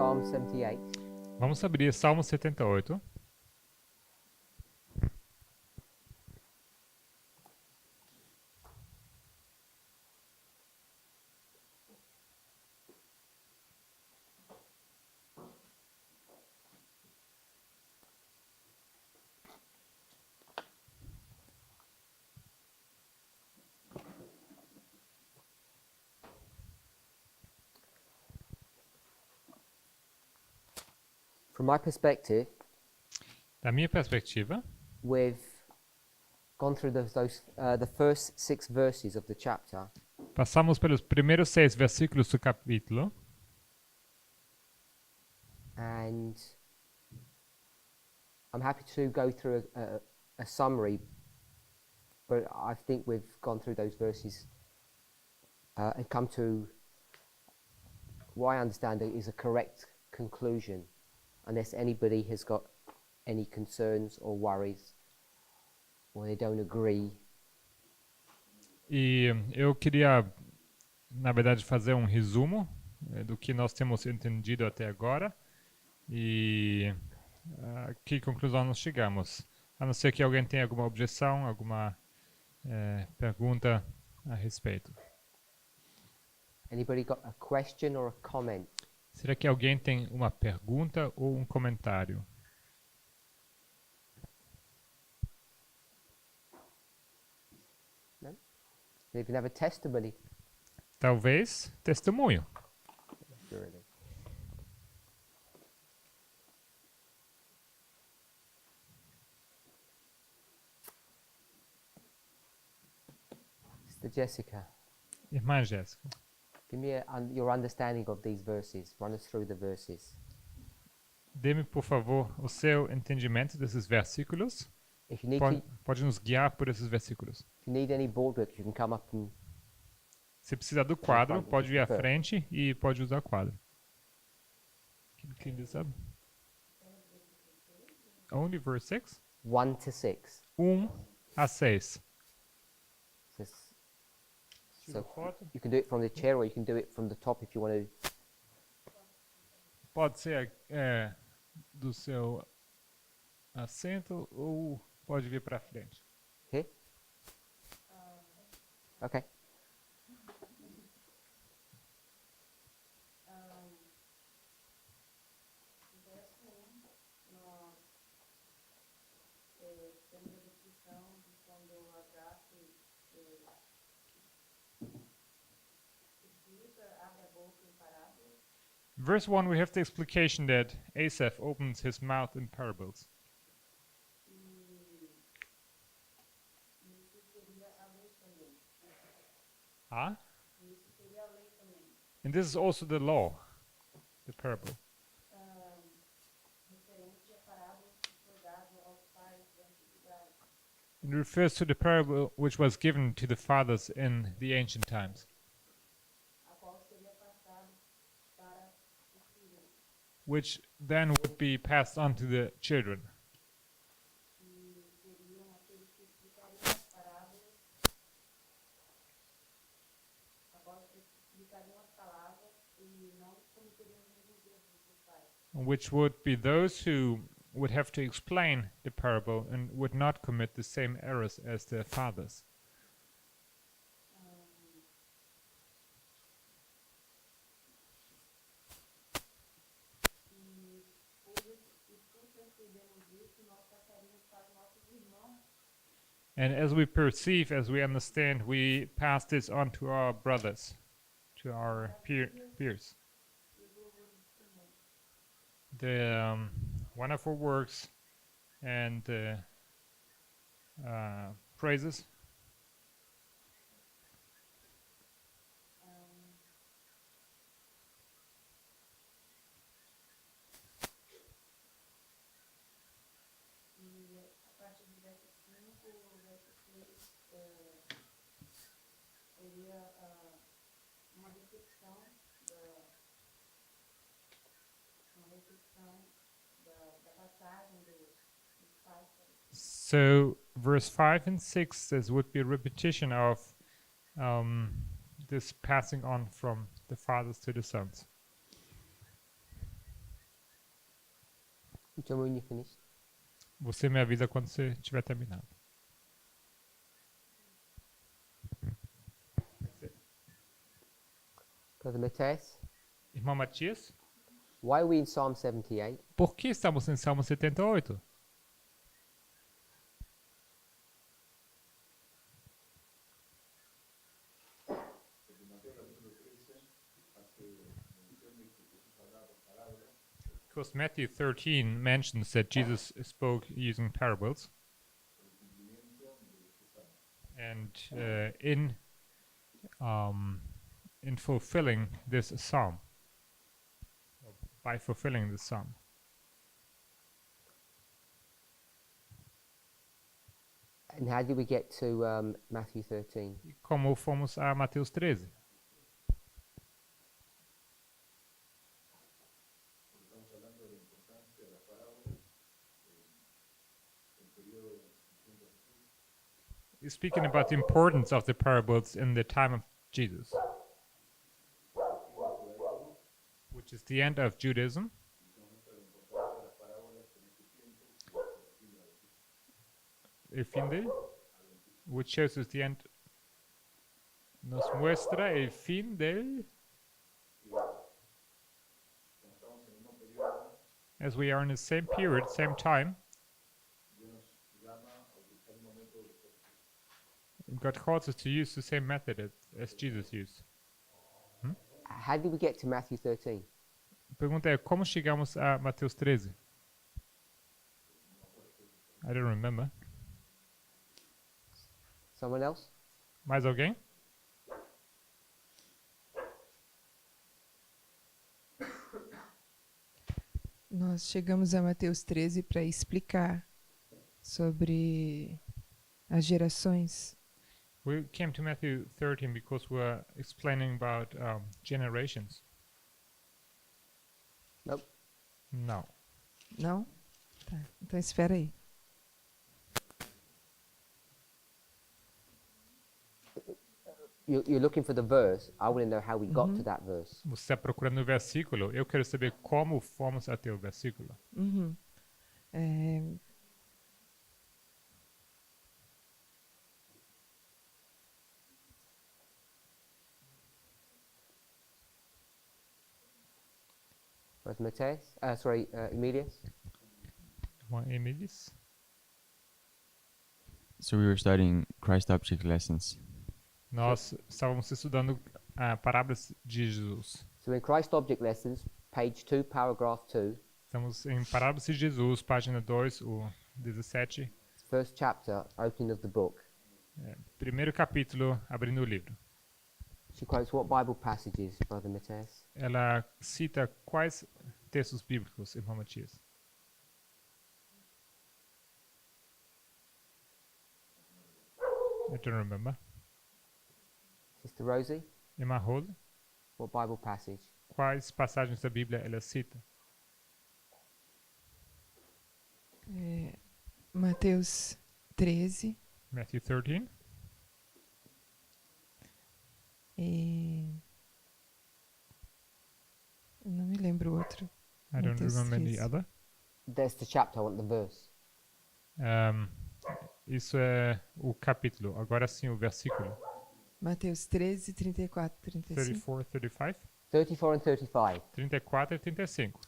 Psalm 78. Vamos abrir Salmo 78. From my perspective, Da minha perspectiva, we've gone through the first 6 verses of the chapter, passamos pelos primeiros 6 versículos do capítulo and I'm happy to go through a summary, but I think we've gone through those verses and come to what I understand is a correct conclusion, unless anybody has got any concerns or worries or they don't agree. e eu queria, na verdade, fazer um resumo do que nós temos entendido até agora e a que conclusão nós chegamos. A não ser que alguém tenha alguma objeção, alguma pergunta a respeito. Anybody got a question or a comment? Será que alguém tem uma pergunta ou um comentário? No? You can have a testimony. Talvez testemunho. Surely. Sister Jessica, Irmã Jéssica, give me your understanding of these verses. Run us through the verses. dê-me, por favor, o seu entendimento desses versículos. If you need Pode nos guiar por esses versículos. if you need any boardwork, you can come up and Se precisar do quadro, pode vir à frente e pode usar o quadro. Quem diz sabe? Only verse 6? 1 to 6. 1 a 6. So you can do it from the chair or you can do it from the top if you want to. Pode ser do seu assento ou pode vir para frente. Here? Okay. Temos a descrição de quando Abraço explica, abre a boca em parábolas. Verse 1, we have the explication that Asaph opens his mouth in parables. E isso seria a lei também. Ah? Isso seria a lei também. And this is also the law, the parable. Referente a parábolas que foi dado aos pais da antiguidade. It refers to the parable which was given to the fathers in the ancient times, A qual seria passado para os filhos. which then would be passed on to the children. E seriam aqueles que explicariam as parábolas, após que explicariam as palavras e não cometeriam os mesmos erros dos pais. Which would be those who would have to explain the parable and would not commit the same errors as their fathers. E por percebermos isso, nós passaríamos para os nossos irmãos. And as we perceive, as we understand, we pass this on to our brothers, to our peers. The wonderful works and praises. E a partir do verso 5, o verso 6 seria uma recepção da passagem dos pais para os filhos. So verse 5 and 6 says would be a repetition of this passing on from the fathers to the sons. You tell me when you finish. Você me avisa quando você tiver terminado. Brother Matthias, Irmão Matias, why are we in Psalm 78? por que estamos em Salmo 78? Because Matthew 13 mentions that Jesus spoke using parables. And in fulfilling this psalm, or by fulfilling this psalm, And how did we get to Matthew 13? e como fomos a Mateus 13? He's speaking about the importance of the parables in the time of Jesus, which is the end of Judaism. El fin de, which shows us the end, nos muestra el fin del, as we are in the same period, same time. God calls us to use the same method as Jesus used. How did we get to Matthew 13? A pergunta é, como chegamos a Mateus 13? I don't remember. Someone else? Mais alguém? Nós chegamos a Mateus 13 para explicar sobre as gerações. We came to Matthew 13 because we're explaining about generations. Nope. Não. Não? Tá. Então espera aí. You're looking for the verse. I want to know how we got to that verse. Você está procurando o versículo. Eu quero saber como fomos até o versículo. Uhum. É, Brother Matthias? Emilius? Irmã Emilis. So we were studying Christ object lessons. Nós estávamos estudando parábolas de Jesus. So in Christ Object Lessons, page 2, paragraph 2, Estamos em Parábolas de Jesus, página 2, o 17. first chapter, opening of the book. Primeiro capítulo, abrindo o livro. She quotes what Bible passages, Brother Matthias? Ela cita quais textos bíblicos, irmão Matias? I don't remember. Sister Rosie, Irmã Rose, what Bible passage? quais passagens da Bíblia ela cita? Mateus 13 Matthew 13. e... Eu não me lembro o outro. I don't Mateus remember 13. the other. There's the chapter, I want the verse. Isso é o capítulo. Agora sim, o versículo. Mateus 13, 34, 35. 34, 35. 34 and 35. 34 e 35.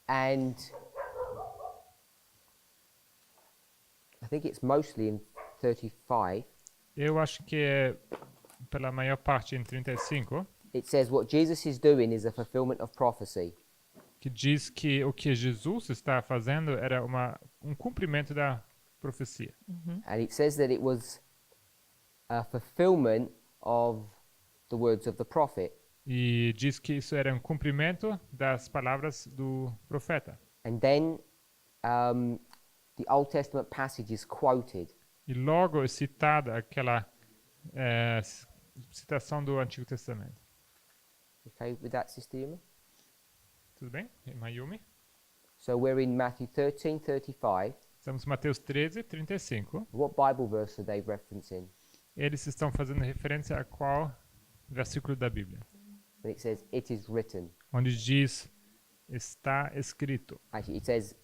And I think it's mostly in 35. Eu acho que é pela maior parte em 35, It says what Jesus is doing is a fulfillment of prophecy. que diz que o que Jesus está fazendo era um cumprimento da profecia. And it says that it was a fulfillment of the words of the prophet. E diz que isso era um cumprimento das palavras do profeta. And then the Old Testament passage is quoted. E logo é citada aquela citação do Antigo Testamento. Okay, with that, Sister Yuma? Tudo bem? Irmã Yumi? So we're in Matthew 13, 35. Estamos em Mateus 13, 35. What Bible verse are they referencing? Eles estão fazendo referência a qual versículo da Bíblia? When it says, it is written. Onde diz, está escrito. Actually, it says,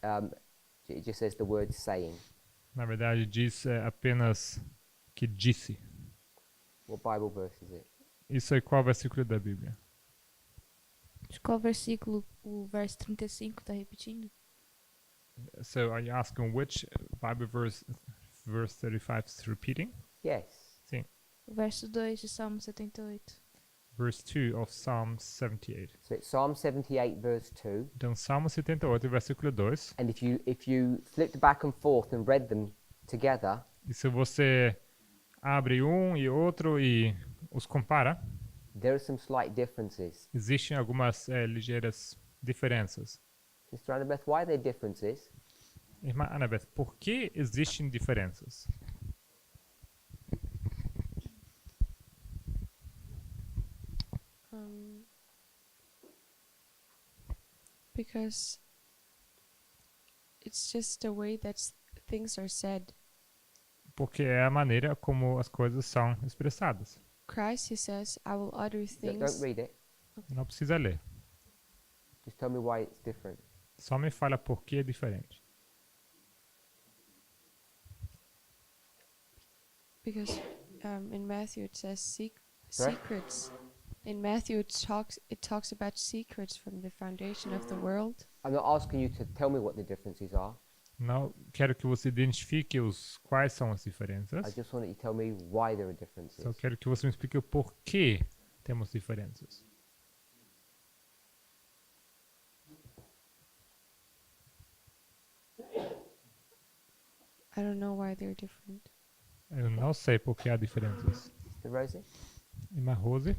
It just says the word saying. Na verdade, diz apenas que disse. What Bible verse is it? Isso é qual versículo da Bíblia? De qual versículo o verso 35 está repetindo? So are you asking which Bible verse 35 is repeating? Yes. O verso 2 de Salmo 78. Verse 2 of Psalm 78. So it's Psalm 78 verse 2. Então, Salmo 78, versículo 2. And if you flipped back and forth and read them together, E se você abre um e outro e os compara, there are some slight differences. existem algumas ligeiras diferenças. Sister Annabeth, why are there differences? Irmã Annabeth, por que existem diferenças? Because it's just the way that things are said. Porque é a maneira como as coisas são expressadas. Christ, he says, I will utter Don't things. read it. Não precisa ler. Just tell me why it's different. Só me fala por que é diferente. Because in Matthew it says Sorry? secrets. In Matthew it talks about secrets from the foundation of the world. I'm not asking you to tell me what the differences are. Não quero que você identifique quais são as I diferenças. just want you to tell me why there are differences. Só quero que você me explique o porquê temos diferenças. I don't know why they're different. Eu não sei por que há diferenças. Sister Rosie? Irmã Rose?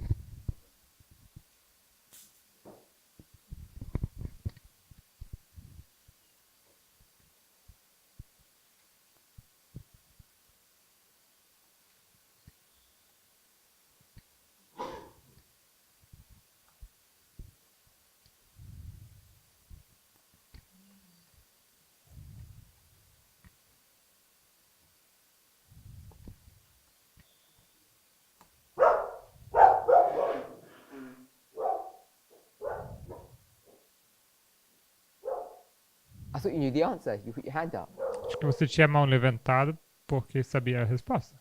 I thought you knew the answer. You put your hand up. Acho que você tinha a mão levantada porque sabia a resposta.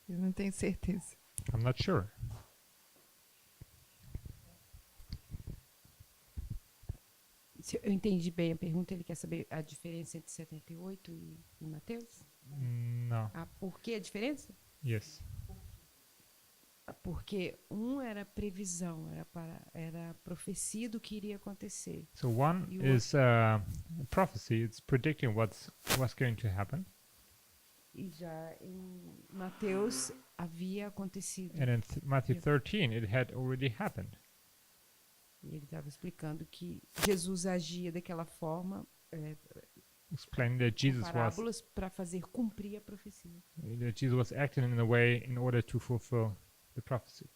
Eu não tenho certeza. I'm not sure. Se eu entendi bem a pergunta, ele quer saber a diferença entre 78 e Mateus? Não. Por que a diferença? Yes. Porque um era previsão, era profecia do que iria acontecer. So one You is prophecy. It's predicting what's going to happen. E já em Mateus havia acontecido. And in Matthew 13, it had already happened. E ele estava explicando que Jesus agia daquela forma, Explaining that Jesus parábolas, para fazer cumprir a profecia. was acting in a way in order to fulfill the prophecy.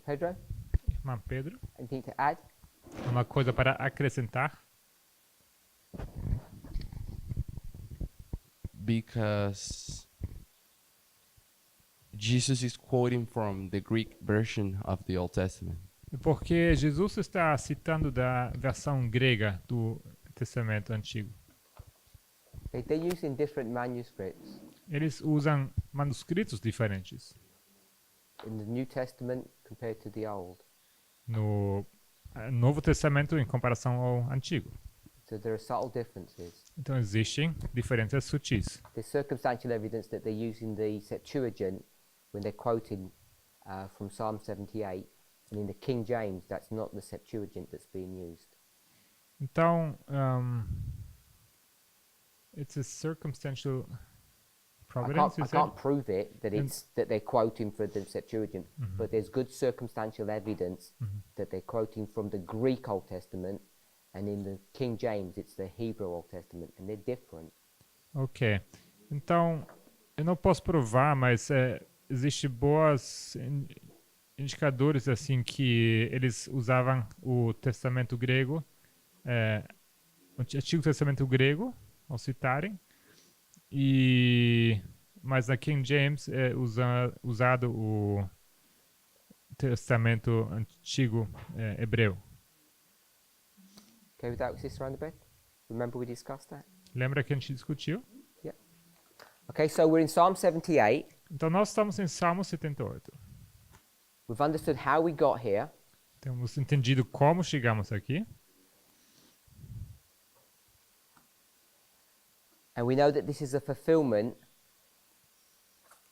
Pedro, Irmã Pedro, anything to add? uma coisa para acrescentar? Because Jesus is quoting from the Greek version of the Old Testament. Porque Jesus está citando da versão grega do Testamento Antigo. They're using different manuscripts. Eles usam manuscritos diferentes In the New Testament compared to the Old. no Novo Testamento em comparação ao Antigo. So there are subtle differences. Então existem diferenças sutis. There's circumstantial evidence that they're using the Septuagint when they're quoting from Psalm 78, and in the King James, that's not the Septuagint that's being used. Então, it's a circumstantial providence. I You can't said? prove it that it's that they're quoting from the Septuagint, Mhm. but there's good circumstantial evidence Mhm. that they're quoting from the Greek Old Testament, and in the King James, it's the Hebrew Old Testament, and they're different. Ok. Então, eu não posso provar, mas existe boas indicadores assim que eles usavam o Testamento grego, o Antigo Testamento grego, ao citarem, e mas na King James é usado o Testamento Antigo Hebreu. Okay with that, Sister Annabeth? Remember we discussed that? Lembra que a gente discutiu? Okay, so we're in Psalm 78. Então nós estamos em Salmo 78. We've understood how we got here. Temos entendido como chegamos aqui. And we know that this is a fulfillment,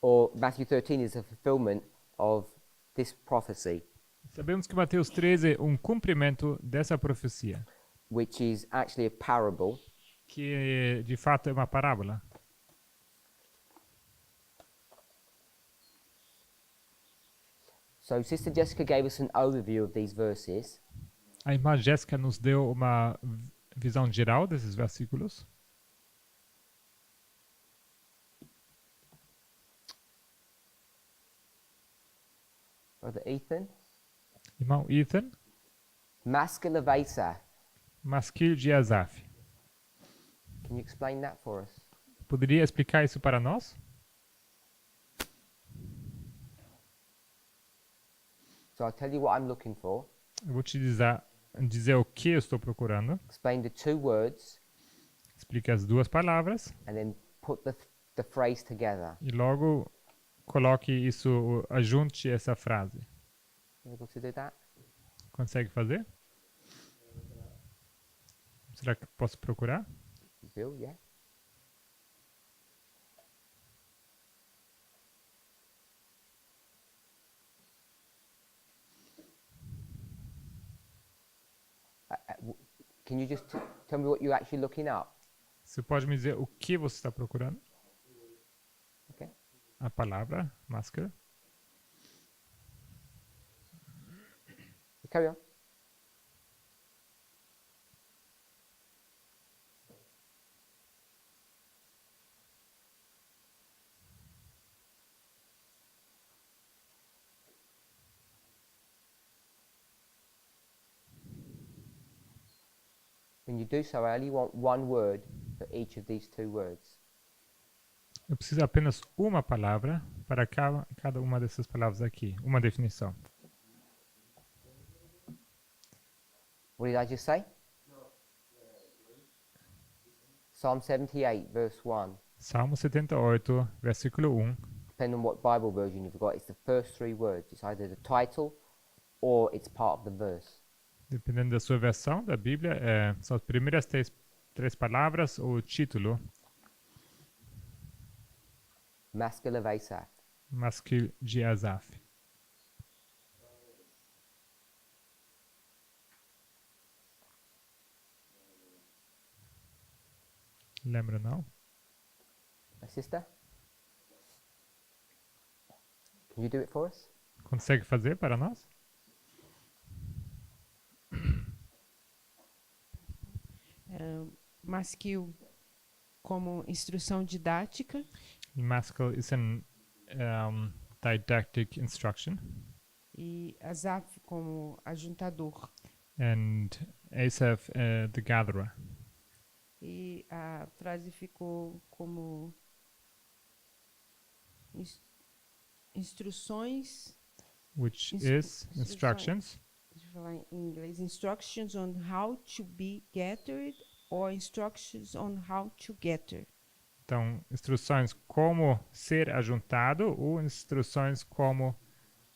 or Matthew 13 is a fulfillment of this prophecy, Sabemos que Mateus 13 é um cumprimento dessa profecia, which is actually a parable. que de fato é uma parábola. So Sister Jessica gave us an overview of these verses. A irmã Jéssica nos deu uma visão geral desses versículos. Brother Ethan, Irmão Ethan, Maskil of Asaph. Masquil de Asaf. Can you explain that for us? Poderia explicar isso para nós? So I'll tell you what I'm looking for. Eu vou te dizer o que eu estou procurando. Explain the two words Explique as duas palavras and then put the phrase together. e logo coloque isso, ajunte essa frase. You able to do that? Consegue fazer? Será que posso procurar? Bill, yeah? Can you just tell me what you're actually looking up? Você pode me dizer o que você está procurando? Okay. A palavra, máscara. Carry on. When you do so, I only want one word for each of these two words. Eu preciso apenas uma palavra para cada uma dessas palavras aqui. Uma definição. What did I just say? Psalm 78, verse 1. Salmo 78, versículo 1. Depending on what Bible version you've got, it's the first three words. It's either the title or it's part of the verse. Dependendo da sua versão da Bíblia, são as primeiras três palavras ou o título. Maskil of Asaph. Masquil de Asaf. Lembra, não? My sister? Can you do it for us? Consegue fazer para nós? Masquil como instrução didática Masquil is an didactic instruction, e Asaph como ajuntador. and Asaph, the gatherer. E a frase ficou como instruções, Which Instru- is instructions. deixa eu falar em inglês, instructions on how to be gathered or instructions on how to gather. Então, instruções como ser ajuntado ou instruções como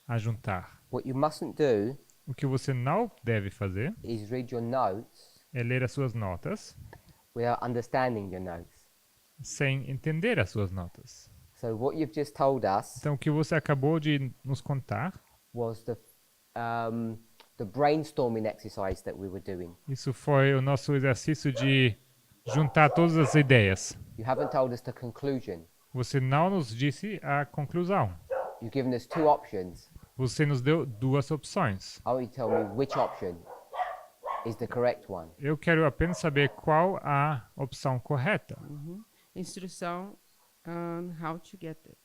ajuntar. What you mustn't do O que você não deve fazer is read your notes é ler as suas notas without understanding your notes. sem entender as suas notas. So what you've just told us Então, o que você acabou de nos contar, was the brainstorming exercise that we were doing. isso foi o nosso exercício de juntar todas as ideias. You haven't told us the conclusion. Você não nos disse a conclusão. You've given us two options. Você nos deu duas opções. I want you to tell me which option is the correct one. Eu quero apenas saber qual a opção correta. Instrução on how to gather.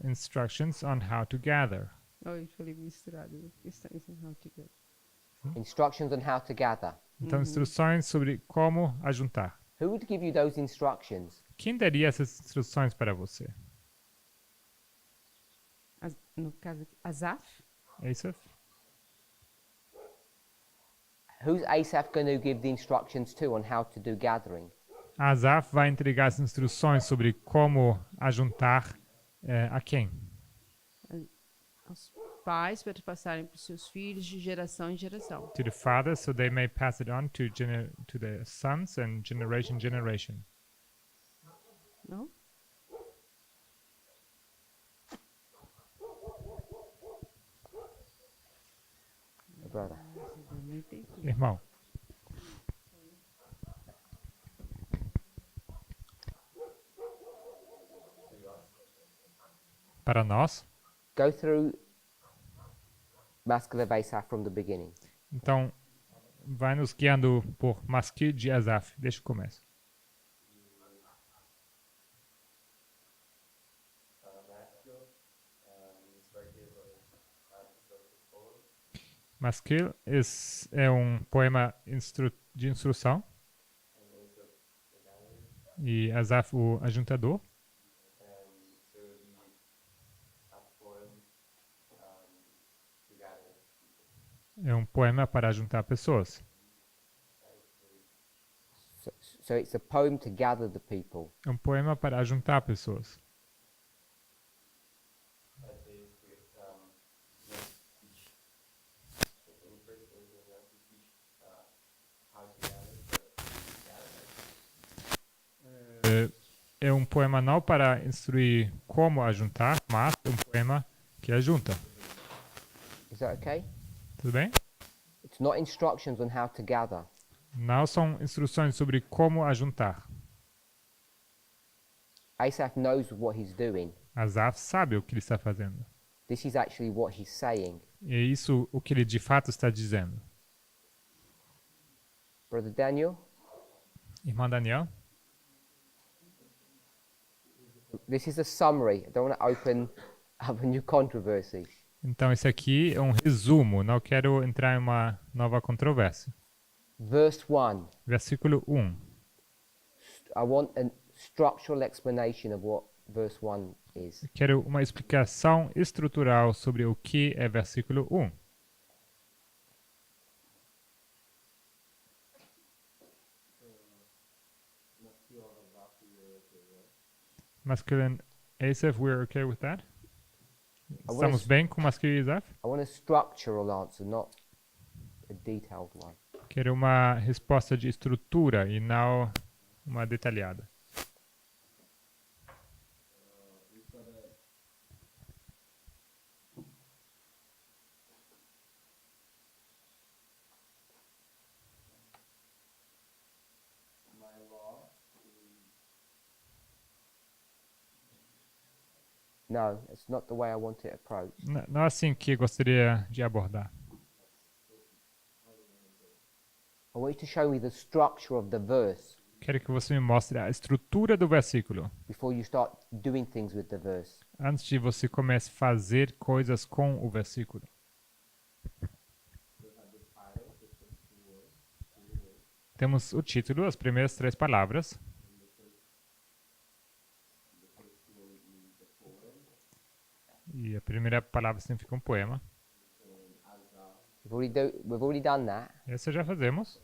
Instructions on how to gather. Oh, eu falei misturado. Instructions on how to gather. Instructions on how to gather. Então, instruções sobre como ajuntar. Who would give you those instructions? Quem daria essas instruções para você? No caso aqui, Asaf. Asaph. Who's Asaph going to give the instructions to on how to do gathering? Asaph vai entregar as instruções sobre como ajuntar a quem? Aos pais para passarem para os seus filhos de geração em geração. To the fathers, so they may pass it on to the sons and generation. Não? Brother. Eu não entendi. Irmão, para nós, Go through Maskil of Asaph from the beginning. então, vai nos guiando por Maskil de Asaph, desde o começo. Maskil é poema de instrução. E Asaph, o ajuntador. É poema para juntar pessoas. So it's a poem to gather the people. É poema para juntar pessoas. É poema não para instruir como ajuntar, mas é poema que ajunta. Is that okay? Tudo bem? It's not instructions on how to gather. Não são instruções sobre como ajuntar. Asaph knows what he's doing. Asaph sabe o que ele está fazendo. This is actually what he's saying. E é isso o que ele de fato está dizendo. Brother Daniel, Irmão Daniel, this is a summary. I don't want to open up a new controversy. então esse aqui é resumo, não quero entrar em uma nova controvérsia. Verse 1. Versículo 1. I want a structural explanation of what verse 1 is. Quero uma explicação estrutural sobre o que é versículo 1. Masculine Asaph, we're okay with that? Estamos bem com Masculine Asaph? I want a structural answer, not a detailed one. Quero uma resposta de estrutura e não uma detalhada. No, it's not the way I want it approached. Não é assim que gostaria de abordar. I want you to show me the structure of the verse Quero que você me mostre a estrutura do versículo before you start doing things with the verse. antes de você comece a fazer coisas com o versículo. Temos o título, as primeiras 3 palavras. E a primeira palavra significa poema. We've already done that. Essa já fazemos.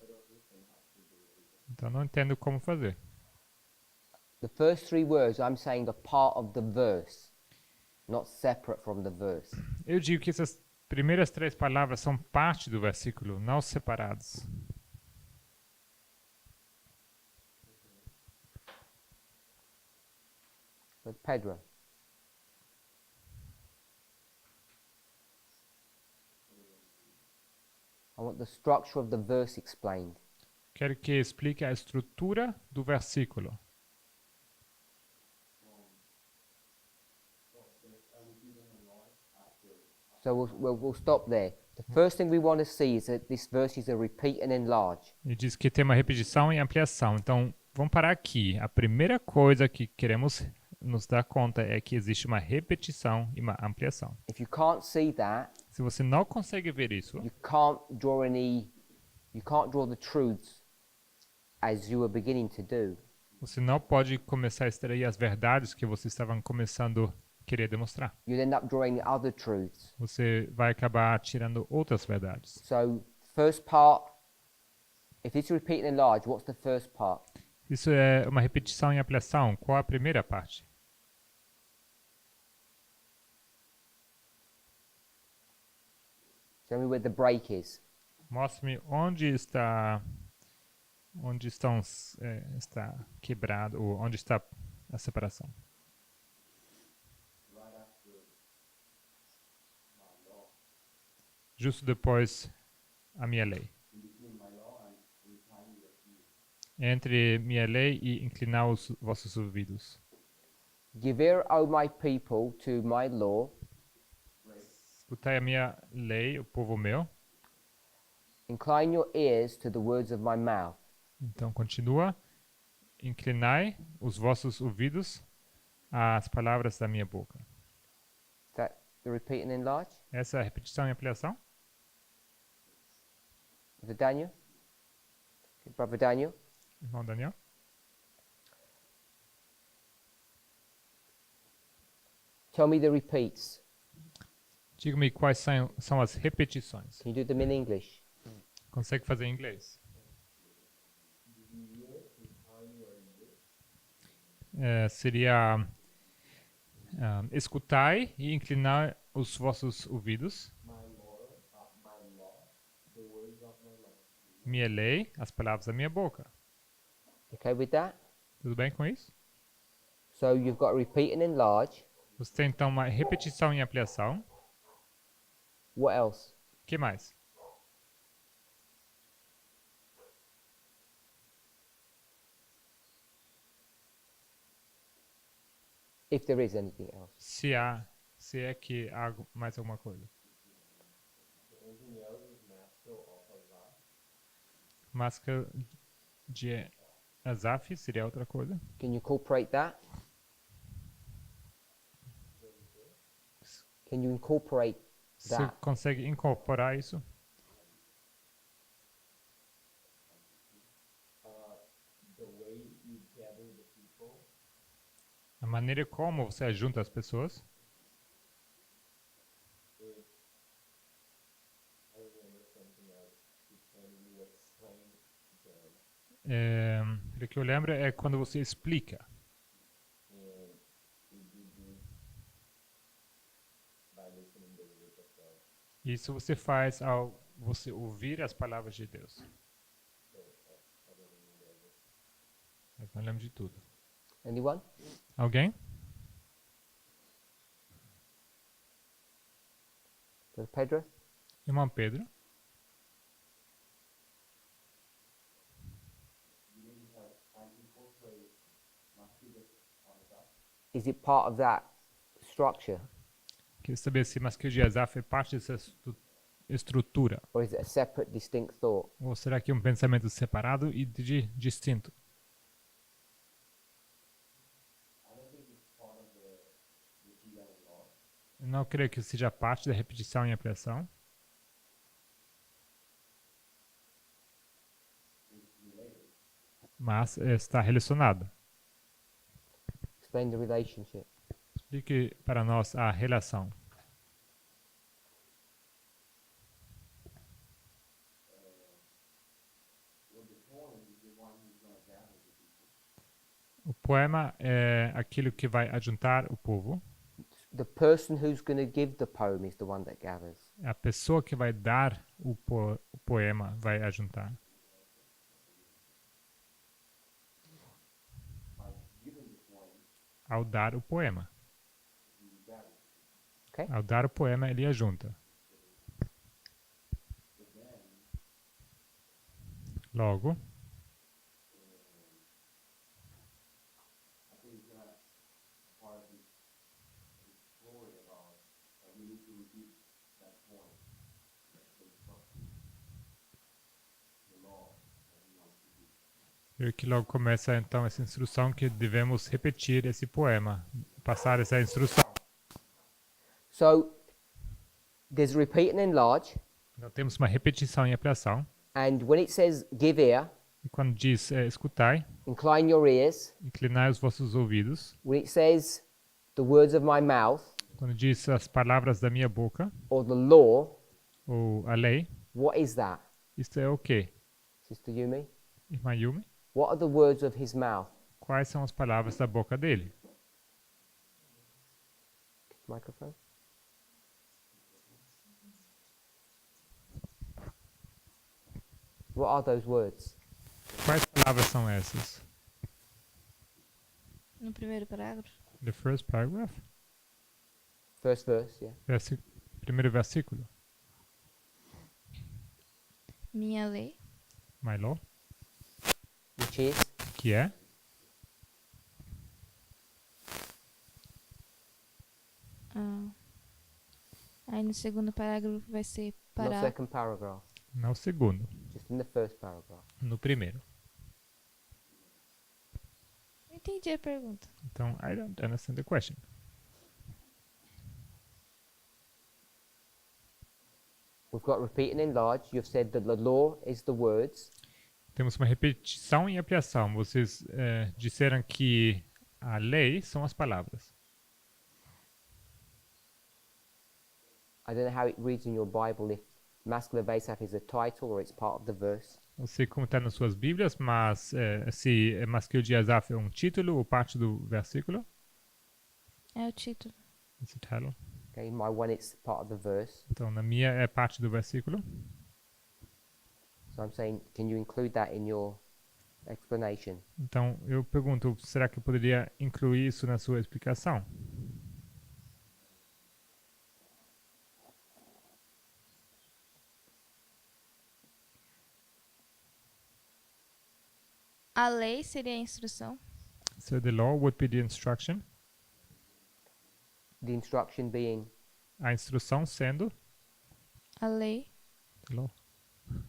Então não entendo como fazer. The first 3 words I'm saying are part of the verse, not separate from the verse. Eu digo que essas primeiras 3 palavras são parte do versículo, não separadas. But Pedro. I want the structure of the verse explained. Quero que explique a estrutura do versículo. So we'll stop there. The first thing we want to see is that this verse is a repeat and enlarge. Ele diz que tem uma repetição e ampliação. Então, vamos parar aqui. A primeira coisa que queremos nos dar conta é que existe uma repetição e uma ampliação. If you can't see that, Se você não consegue ver isso, you can't draw the truths as you were beginning to do. você não pode começar a extrair as verdades que você estavam começando, querer demonstrar. You'll end up drawing other truths. Você vai acabar tirando outras verdades. So, first part, if it's repeat and enlarge, what's the first part? Isso é uma repetição em ampliação. Qual a primeira parte? Show me where the break is. Mostre-me onde está quebrado, ou onde está a separação. Justo depois a minha lei. Entre minha lei e inclinar os vossos ouvidos. Give ear, O my people, to my law. Escutai a minha lei, o povo meu. Incline your ears to the words of my mouth. Então continua. Inclinai os vossos ouvidos às palavras da minha boca. Is that the repeat and enlarge? Essa é a repetição e ampliação. Brother Daniel? Okay, Brother Daniel? Irmão Daniel. Tell me the repeats. Diga-me quais são as repetições. Can you do them in English? Consegue fazer em inglês? Seria escutai e inclinar os vossos ouvidos. Minha lei, as palavras da minha boca. Okay with that? Tudo bem com isso? So you've got repeat and enlarge. Você tem então uma repetição e ampliação. What else? O que mais? If there is anything else. Se é que há mais alguma coisa. Máscara de Asaf seria outra coisa. Can you incorporate that? Can you incorporate Você that? consegue incorporar isso? A maneira como você ajunta as pessoas. Pelo que eu lembro é quando você explica. Isso você faz ao você ouvir as palavras de Deus. Mas não lembro de tudo. Anyone? Alguém? Brother Pedro? Irmão Pedro? Is it part of that structure? Queria saber se Masquil de Asaf é parte dessa estrutura. Or is it a separate, distinct thought? Ou será que é um pensamento separado e distinto? Eu não creio que seja parte da repetição e ampliação. Mas está relacionado. Explain the relationship. Explique para nós a relação. O poema é aquilo que vai ajuntar o povo. The person who's going to give the poem is the one that gathers. A pessoa que vai dar o poema vai ajuntar. Ao dar o poema. Okay? Ao dar o poema, ele ajunta. Logo, e que logo começa então essa instrução que devemos repetir esse poema, passar essa instrução. So there's repeat and enlarge, Então temos uma repetição e ampliação. and when it says give ear, E quando diz escutai, incline your ears. inclinai os vossos ouvidos. When it says the words of my mouth, quando diz as palavras da minha boca, or the law, ou a lei, what is that? isto é o quê? Sister Yumi? Irmã Yumi? What are the words of his mouth? Quais são as palavras da boca dele? Microphone? What are those words? Quais palavras são essas? No primeiro parágrafo. The first paragraph? First verse, yeah. Primeiro versículo. Minha lei. My law. Which is? Que é? Aí no segundo parágrafo vai ser No parar. second paragraph. Não o segundo. Just in the first paragraph. No primeiro. Não entendi a pergunta. Então, I don't understand the question. We've got repeat and enlarge. You've said that the law is the words. Temos uma repetição e ampliação. Vocês disseram que a lei são as palavras. I don't know how it reads in your Bible, if masculine Vasaf is a title or it's part of the verse. Não sei como está nas suas Bíblias, mas se é masculino de Asaf é um título ou parte do versículo. É o título. It's a title. Okay, in my one it's part of the verse. Então, na minha é parte do versículo. So I'm saying, can you include that in your explanation? Então, eu pergunto, será que eu poderia incluir isso na sua explicação? A lei seria a instrução. So the law would be the instruction. The instruction being, A instrução sendo A lei. the law.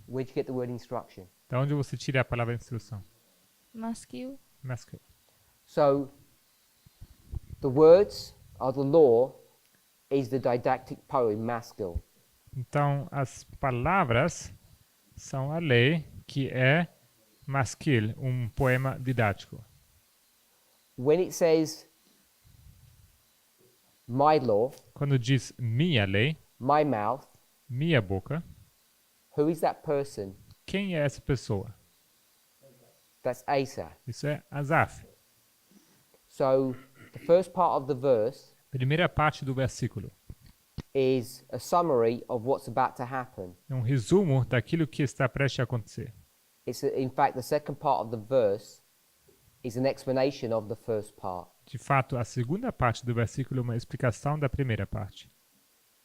where'd you get the word instruction? Da onde você tira a palavra instrução? Masculino. Masculine. So the words are the law is the didactic poem masculine. Então, as palavras são a lei, que é masquil, um poema didático. When it says my law, Quando diz minha lei, my mouth, minha boca, who is that person? quem é essa pessoa? That's Asa. Isso é Asaf. So the first part of the verse Primeira parte do versículo. is a summary of what's about to happen. É um resumo daquilo que está prestes a acontecer. It's in fact the second part of the verse is an explanation of the first part. De fato, a segunda parte do versículo é uma explicação da primeira parte.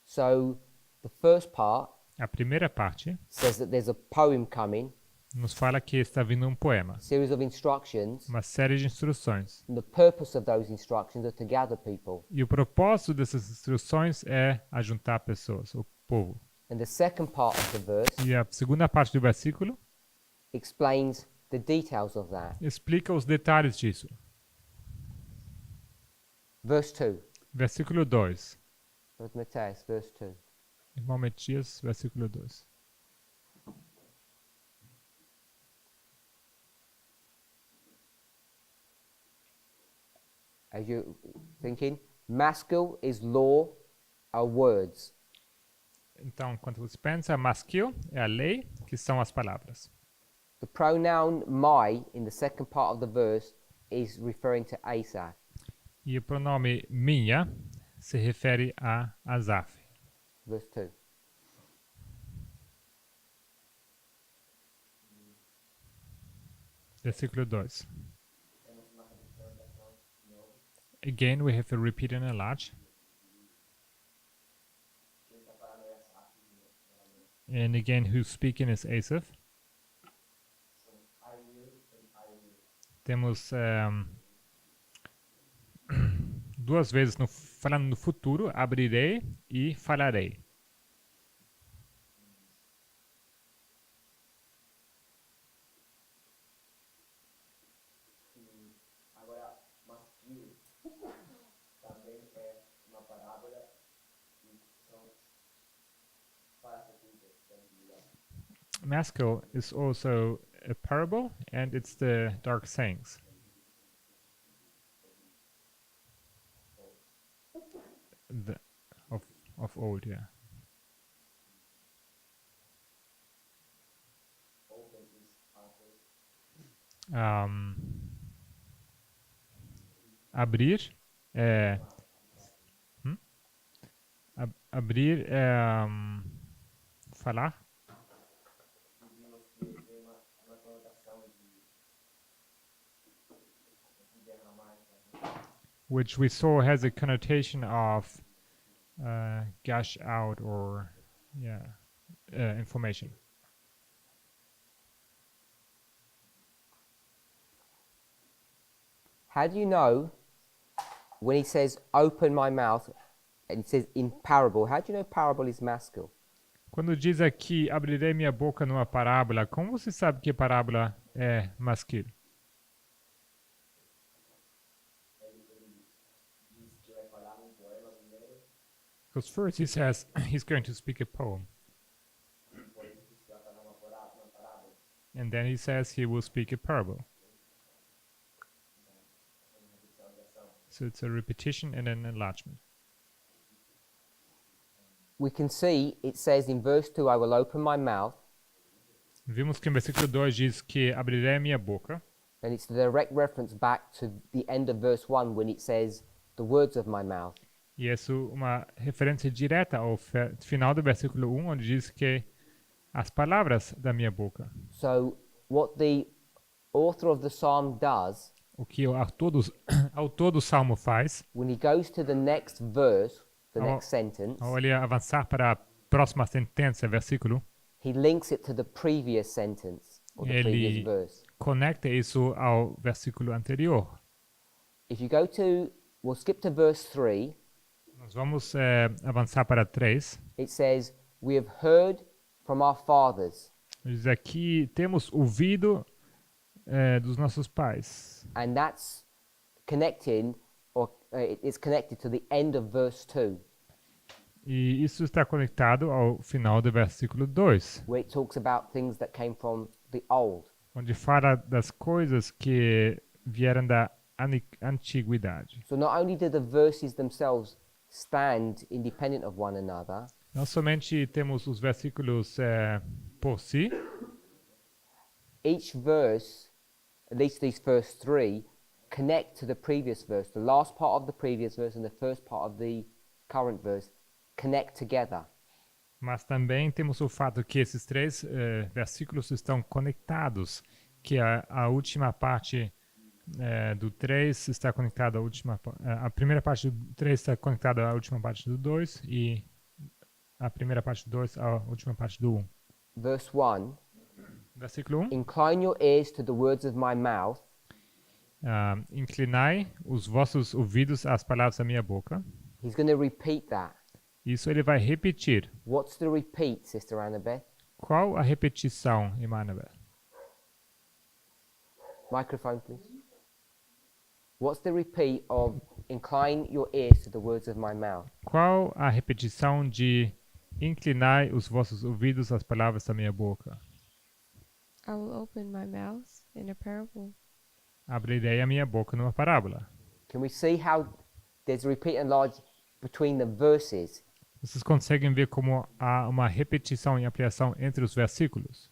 So the first part A primeira parte says that there's a poem coming, nos fala que está vindo um poema, series of instructions, uma série de instruções. and the purpose of those instructions are to gather people. E o propósito dessas instruções é ajuntar pessoas, o povo. And the second part of the verse E a segunda parte do versículo explains the details of that. explica os detalhes disso. Verse 2. Versículo 2. Brother Mateus, verse 2. Irmão Matias, versículo 2. As you're thinking, masculine is law, are words. Então, quando você pensa, masquil é a lei, que são as palavras. The pronoun my in the second part of the verse is referring to Asaph. E o pronome minha se refere a Asaf. Verse 2. Versículo 2. Again, we have a repeat and a large. And again, who's speaking is Asaph. Temos duas vezes falando no futuro, abrirei e falarei. Agora, masculino também é uma parábola e são partes da Bíblia. Maskil is also a parable, and it's the dark sayings. the of old, yeah. Um, abrir é hum? Abrir é falar. Which we saw has a connotation of gush out or information. How do you know when he says open my mouth and it says in parable, how do you know parable is masculine? Quando diz aqui abrirei minha boca numa parábola, como você sabe que parábola é masculino? Because first he says he's going to speak a poem. And then he says he will speak a parable. So it's a repetition and an enlargement. We can see it says in verse 2, I will open my mouth, Vimos que no versículo 2 diz que abrirei a minha boca. and it's the direct reference back to the end of verse 1 when it says the words of my mouth. E isso uma referência direta ao final do versículo 1, onde diz que as palavras da minha boca. So what the author of the psalm does, O que o autor do salmo faz, when he goes to the next verse, the Ao- next sentence, ao ele avançar para a próxima sentença, versículo, he links it to the previous sentence or the Ele- previous verse. conecta isso ao versículo anterior. If you go to, we'll skip to verse 3, Nós vamos avançar para 3. it says, we have heard from our fathers, Diz aqui, temos ouvido dos nossos pais. and that's connecting, or it's connected to the end of verse 2, E isso está conectado ao final do versículo 2, where it talks about things that came from the old. onde fala das coisas que vieram da antiguidade. So not only do the verses themselves stand independent of one another, Não somente temos os versículos por si, each verse, at least these first three, connect to the previous verse. The last part of the previous verse and the first part of the current verse connect together. mas também temos o fato que esses três versículos estão conectados, que a última parte do 3 está conectada à última a primeira parte do 3 está conectada à última parte do 2 e a primeira parte do 2 à última parte do 1. Verse 1, Versículo 1. incline your ears to the words of my mouth, Inclinai os vossos ouvidos às palavras da minha boca. he's going to repeat that. Isso ele vai repetir. What's the repeat, Sister Annabeth? Qual a repetição, Emmanuel? Microphone, please. What's the repeat of incline your ears to the words of my mouth? Qual a repetição de inclinai os vossos ouvidos às palavras da minha boca? I will open my mouth in a parable. Abrirei a minha boca numa parábola. Can we see how there's a repeat and large between the verses? Vocês conseguem ver como há uma repetição e ampliação entre os versículos?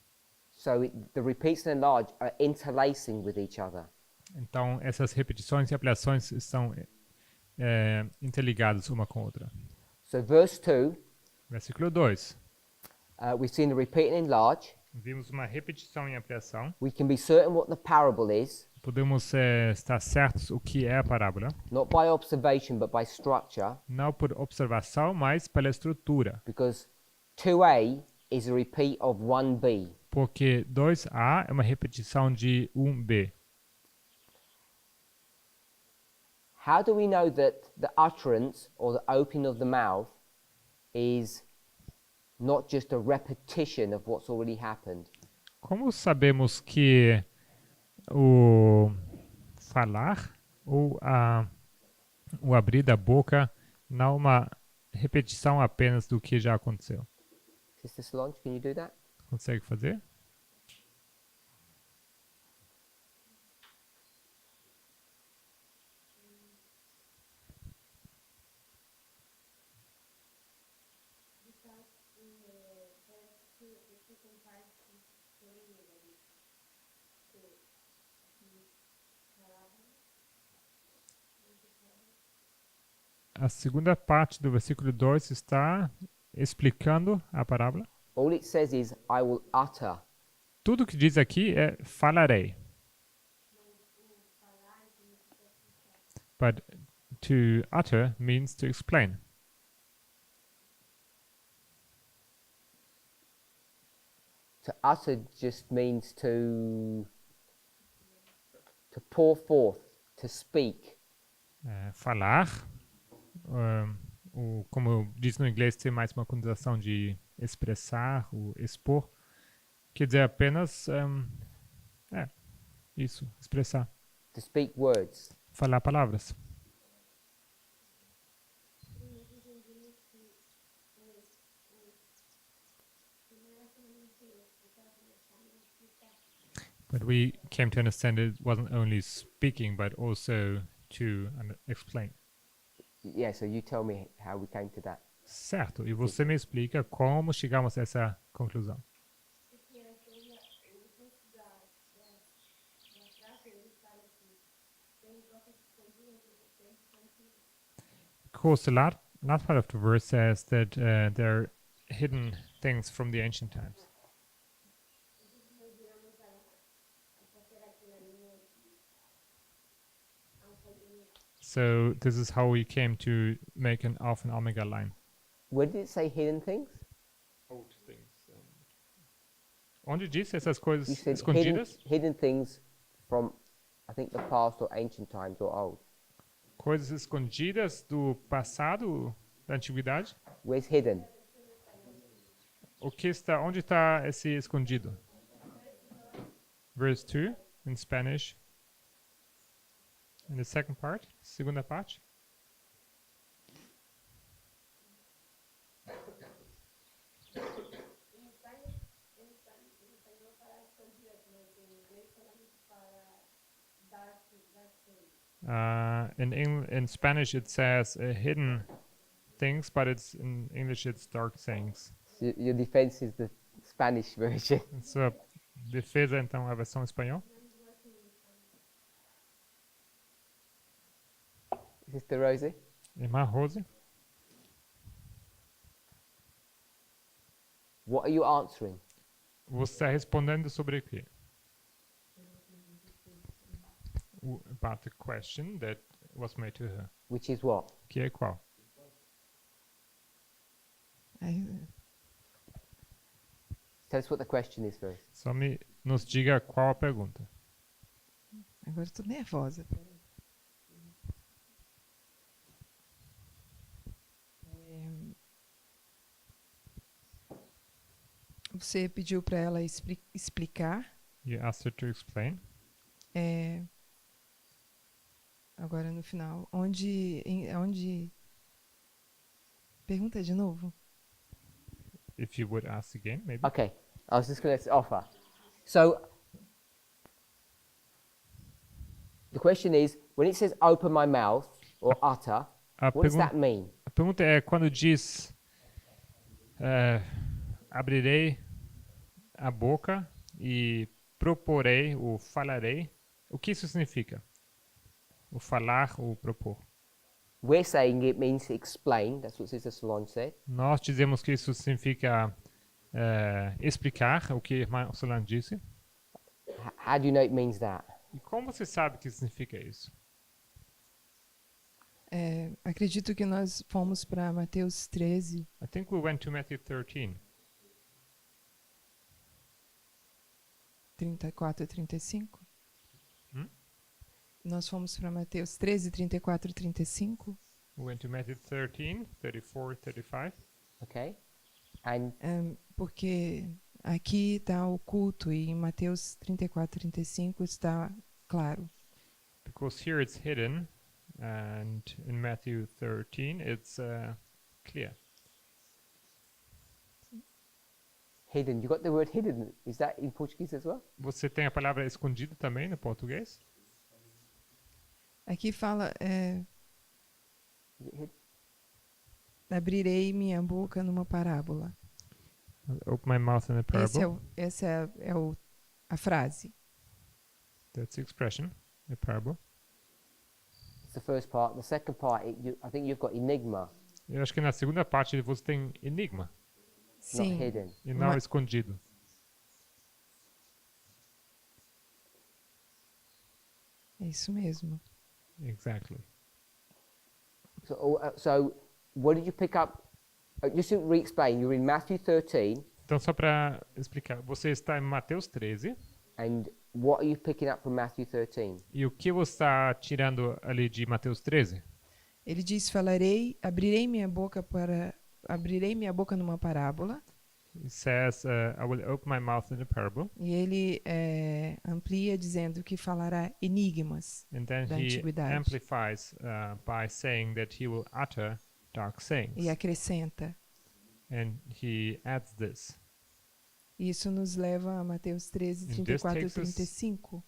So the repeats and large are interlacing with each other. Então, essas repetições e ampliações estão interligadas uma com a outra. So verse 2, Versículo 2. we've seen the repeat and enlarge. Vimos uma repetição e ampliação. We can be certain what the parable is, Podemos estar certos o que é a parábola, not by observation but by structure, não por observação, mas pela estrutura. because 2a is a repeat of 1b. Porque 2a é uma repetição de 1b. How do we know that the utterance or the opening of the mouth is not just a repetition of what's already happened? Como sabemos que o falar ou o abrir da boca não é uma repetição apenas do que já aconteceu? Sister Solange, can you do that? Consegue fazer? A segunda parte do versículo 2 está explicando a parábola. All it says is, I will utter. Tudo que diz aqui é falarei. But to utter means to explain. To utter just means to pour forth, to speak. Falar, como diz no inglês, tem mais uma conotação de expressar, ou expor. Quer dizer apenas isso, expressar, To speak words. falar palavras. But we came to understand it wasn't only speaking, but also to explain. Yeah, so you tell me how we came to that. Certo, e você me explica como chegamos a essa conclusão. Because the last part of the verse says that there are hidden things from the ancient times. So this is how we came to make an alpha and omega line. Where did it say hidden things? Old things. Onde disse essas You coisas said escondidas? hidden things from, I think, the past or ancient times or old. Coisas escondidas do passado, da antiguidade. Where's hidden? O que está, onde está esse escondido? Verse 2 in Spanish. In the second part, segunda parte. In Spanish it says hidden things, but it's in English it's dark sayings. So your defense is the Spanish version. Sua defesa então é a versão em espanhol. Sister Rosie? Irmã Rose, What are you answering? você está respondendo sobre o quê? About the question that was made to her. Which is what? Que é qual? Aí, Tell us what the question is first. Só nos diga qual a pergunta. agora eu tô nervosa. Você pediu para ela explicar. You asked her to explain. Agora no final, onde pergunta de novo. If you would ask again, maybe. Okay, I was just going to offer. So, the question is, when it says open my mouth or utter, A what does that mean? A pergunta é quando diz abrirei a boca e proporei ou falarei. O que isso significa? O falar ou propor. We're saying it means to explain. That's what Sister Solange said. Nós dizemos que isso significa explicar o que a irmã Solange disse. How do you know it means that? E como você sabe que significa isso? Acredito que nós fomos para Mateus 13, I think we went to Matthew 13. 34 e 35. Hum? Nós fomos para Mateus 13, 34 e 35. We went to Matthew 13, 34, 35. Okay? And Porque aqui está o culto e em Mateus 34, 35 está claro. Because here it's hidden, and in Matthew 13 it's clear. hidden. You got the word hidden. Is that in Portuguese as well? Você tem a palavra escondido também no português? Aqui fala, Is it hidden? abrirei minha boca numa parábola. Open my mouth in a parable. Essa é a frase. That's the expression, a parable. It's the first part. The second part, I think you've got enigma, Eu acho que na segunda parte você tem enigma not Sim, hidden. e não Uma- escondido. é isso mesmo. Exactly. So what did you pick up? Just to re-explain, you're in Matthew 13, Então, só para explicar, você está em Mateus 13, and what are you picking up from Matthew 13? e o que você está tirando ali de Mateus 13? Ele diz: abrirei minha boca numa parábola. It says, I will open my mouth in a parable. E ele amplia dizendo que falará enigmas And then da he antiguidade. amplifies by saying that he will utter dark sayings. E acrescenta. And he adds this. Isso nos leva a Mateus 13, And this 34 e takes us- 35,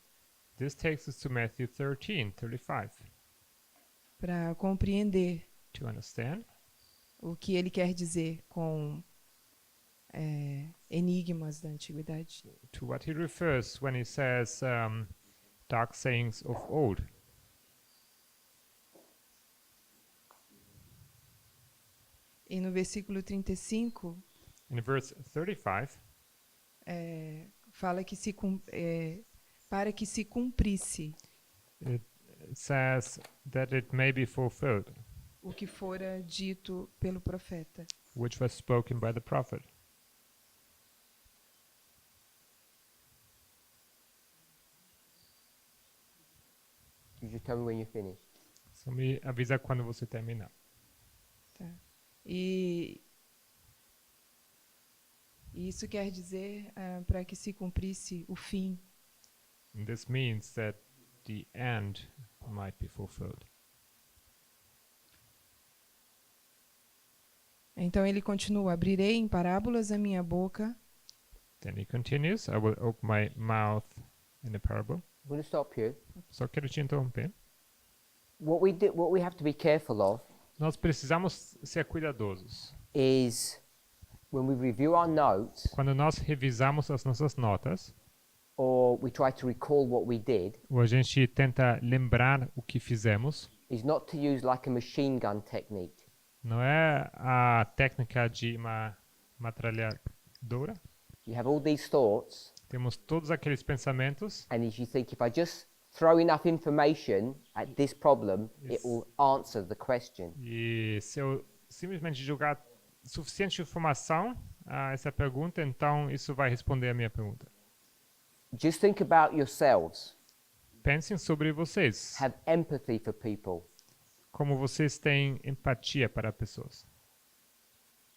This takes us to Matthew 13, 35. para compreender To understand o que ele quer dizer com enigmas da antiguidade. to what he refers when he says dark sayings of old. E no versículo 35, In verse 35, fala que para que se cumprisse it says that it may be fulfilled, o que fora dito pelo profeta. which was spoken by the prophet. You just tell me when you finish. Só me avisa quando você terminar. Tá? E isso quer dizer para que se cumprisse o fim. And this means that the end might be fulfilled. Então ele continua: abrirei em parábolas a minha boca. Then he continues, I will open my mouth in a parable. I'm going to stop you. Só quero te interromper. What we have to be careful of Nós precisamos ser cuidadosos. is when we review our notes Quando nós revisamos as nossas notas, or we try to recall what we did, ou a gente tenta lembrar o que fizemos, is not to use like a machine gun technique. não é a técnica de uma metralhadora. You have all these thoughts, Temos todos aqueles pensamentos and as you think, if I just throw enough information at this problem, it will answer the question. e se eu simplesmente jogar suficiente informação a essa pergunta, então isso vai responder a minha pergunta. Just think about yourselves. Pensem sobre vocês. Have empathy for people. Como vocês têm empatia para pessoas.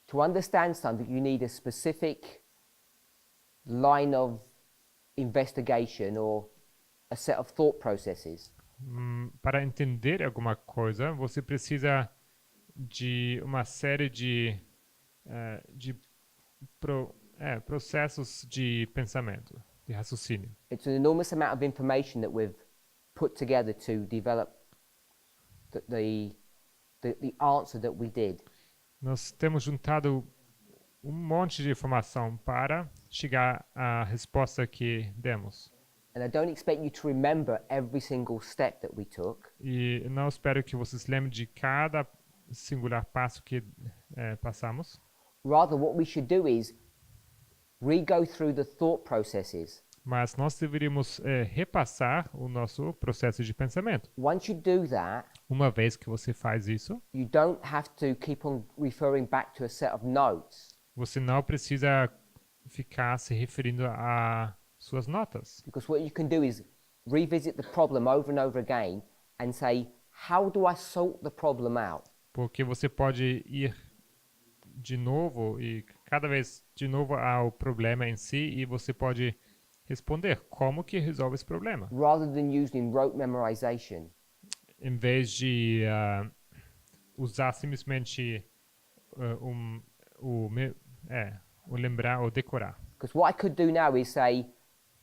To understand something, you need a specific line of investigation or a set of thought processes. Para entender alguma coisa, você precisa de uma série de processos de pensamento, de raciocínio. It's an enormous amount of information that we've put together to develop the answer that we did. Nós temos juntado um monte de informação para chegar à resposta que demos. And I don't expect you to remember every single step that we took. E não espero que vocês lembrem de cada singular passo que passamos. Rather, what we should do is re-go through the thought processes. Mas nós deveríamos repassar o nosso processo de pensamento. Once you do that, Uma vez que você faz isso, you don't have to keep on referring back to a set of notes, você não precisa ficar se referindo a suas notas. because what you can do is revisit the problem over and over again and say, how do I sort the problem out? Porque você pode ir de novo e cada vez de novo ao problema em si e você pode responder como que resolve esse problema. Rather than using rote memorization. Em vez de usar simplesmente o lembrar ou decorar. Because what I could do now is say,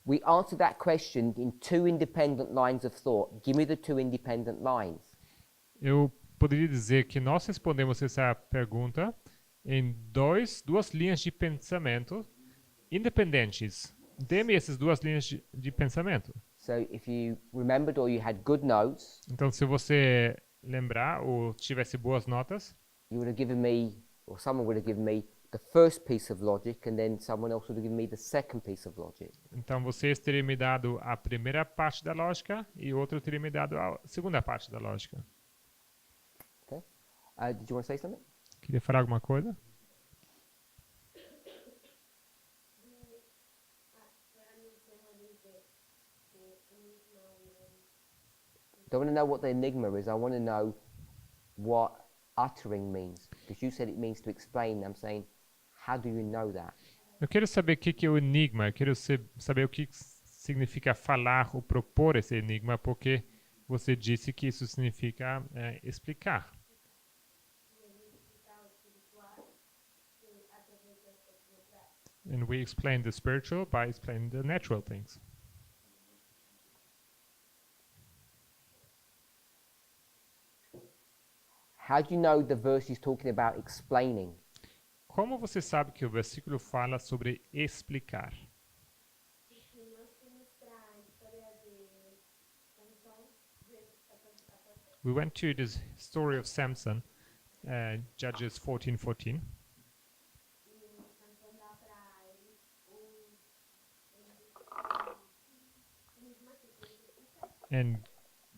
we answered that question in two independent lines of thought. Give me the two independent lines. Eu poderia dizer que nós respondemos essa pergunta em duas linhas de pensamento independentes. Dê-me essas duas linhas de pensamento. So if you remembered or you had good notes, Então, se você lembrar ou tivesse boas notas, you would have given me, or someone would have given me, the first piece of logic, and then someone else would have given me the second piece of logic. então vocês teriam me dado a primeira parte da lógica e outro teria me dado a segunda parte da lógica. Okay? Did you want to say something? Queria falar alguma coisa? Don't want to know what the enigma is. I want to know what uttering means. Because you said it means to explain. I'm saying, how do you know that? Eu quero saber o que é o enigma. Eu quero saber o que significa falar ou propor esse enigma, porque você disse que isso significa explicar. And we explain the spiritual by explaining the natural things. How do you know the verse is talking about explaining? Como você sabe que o versículo fala sobre explicar? We went to this story of Samson, Judges 14:14. And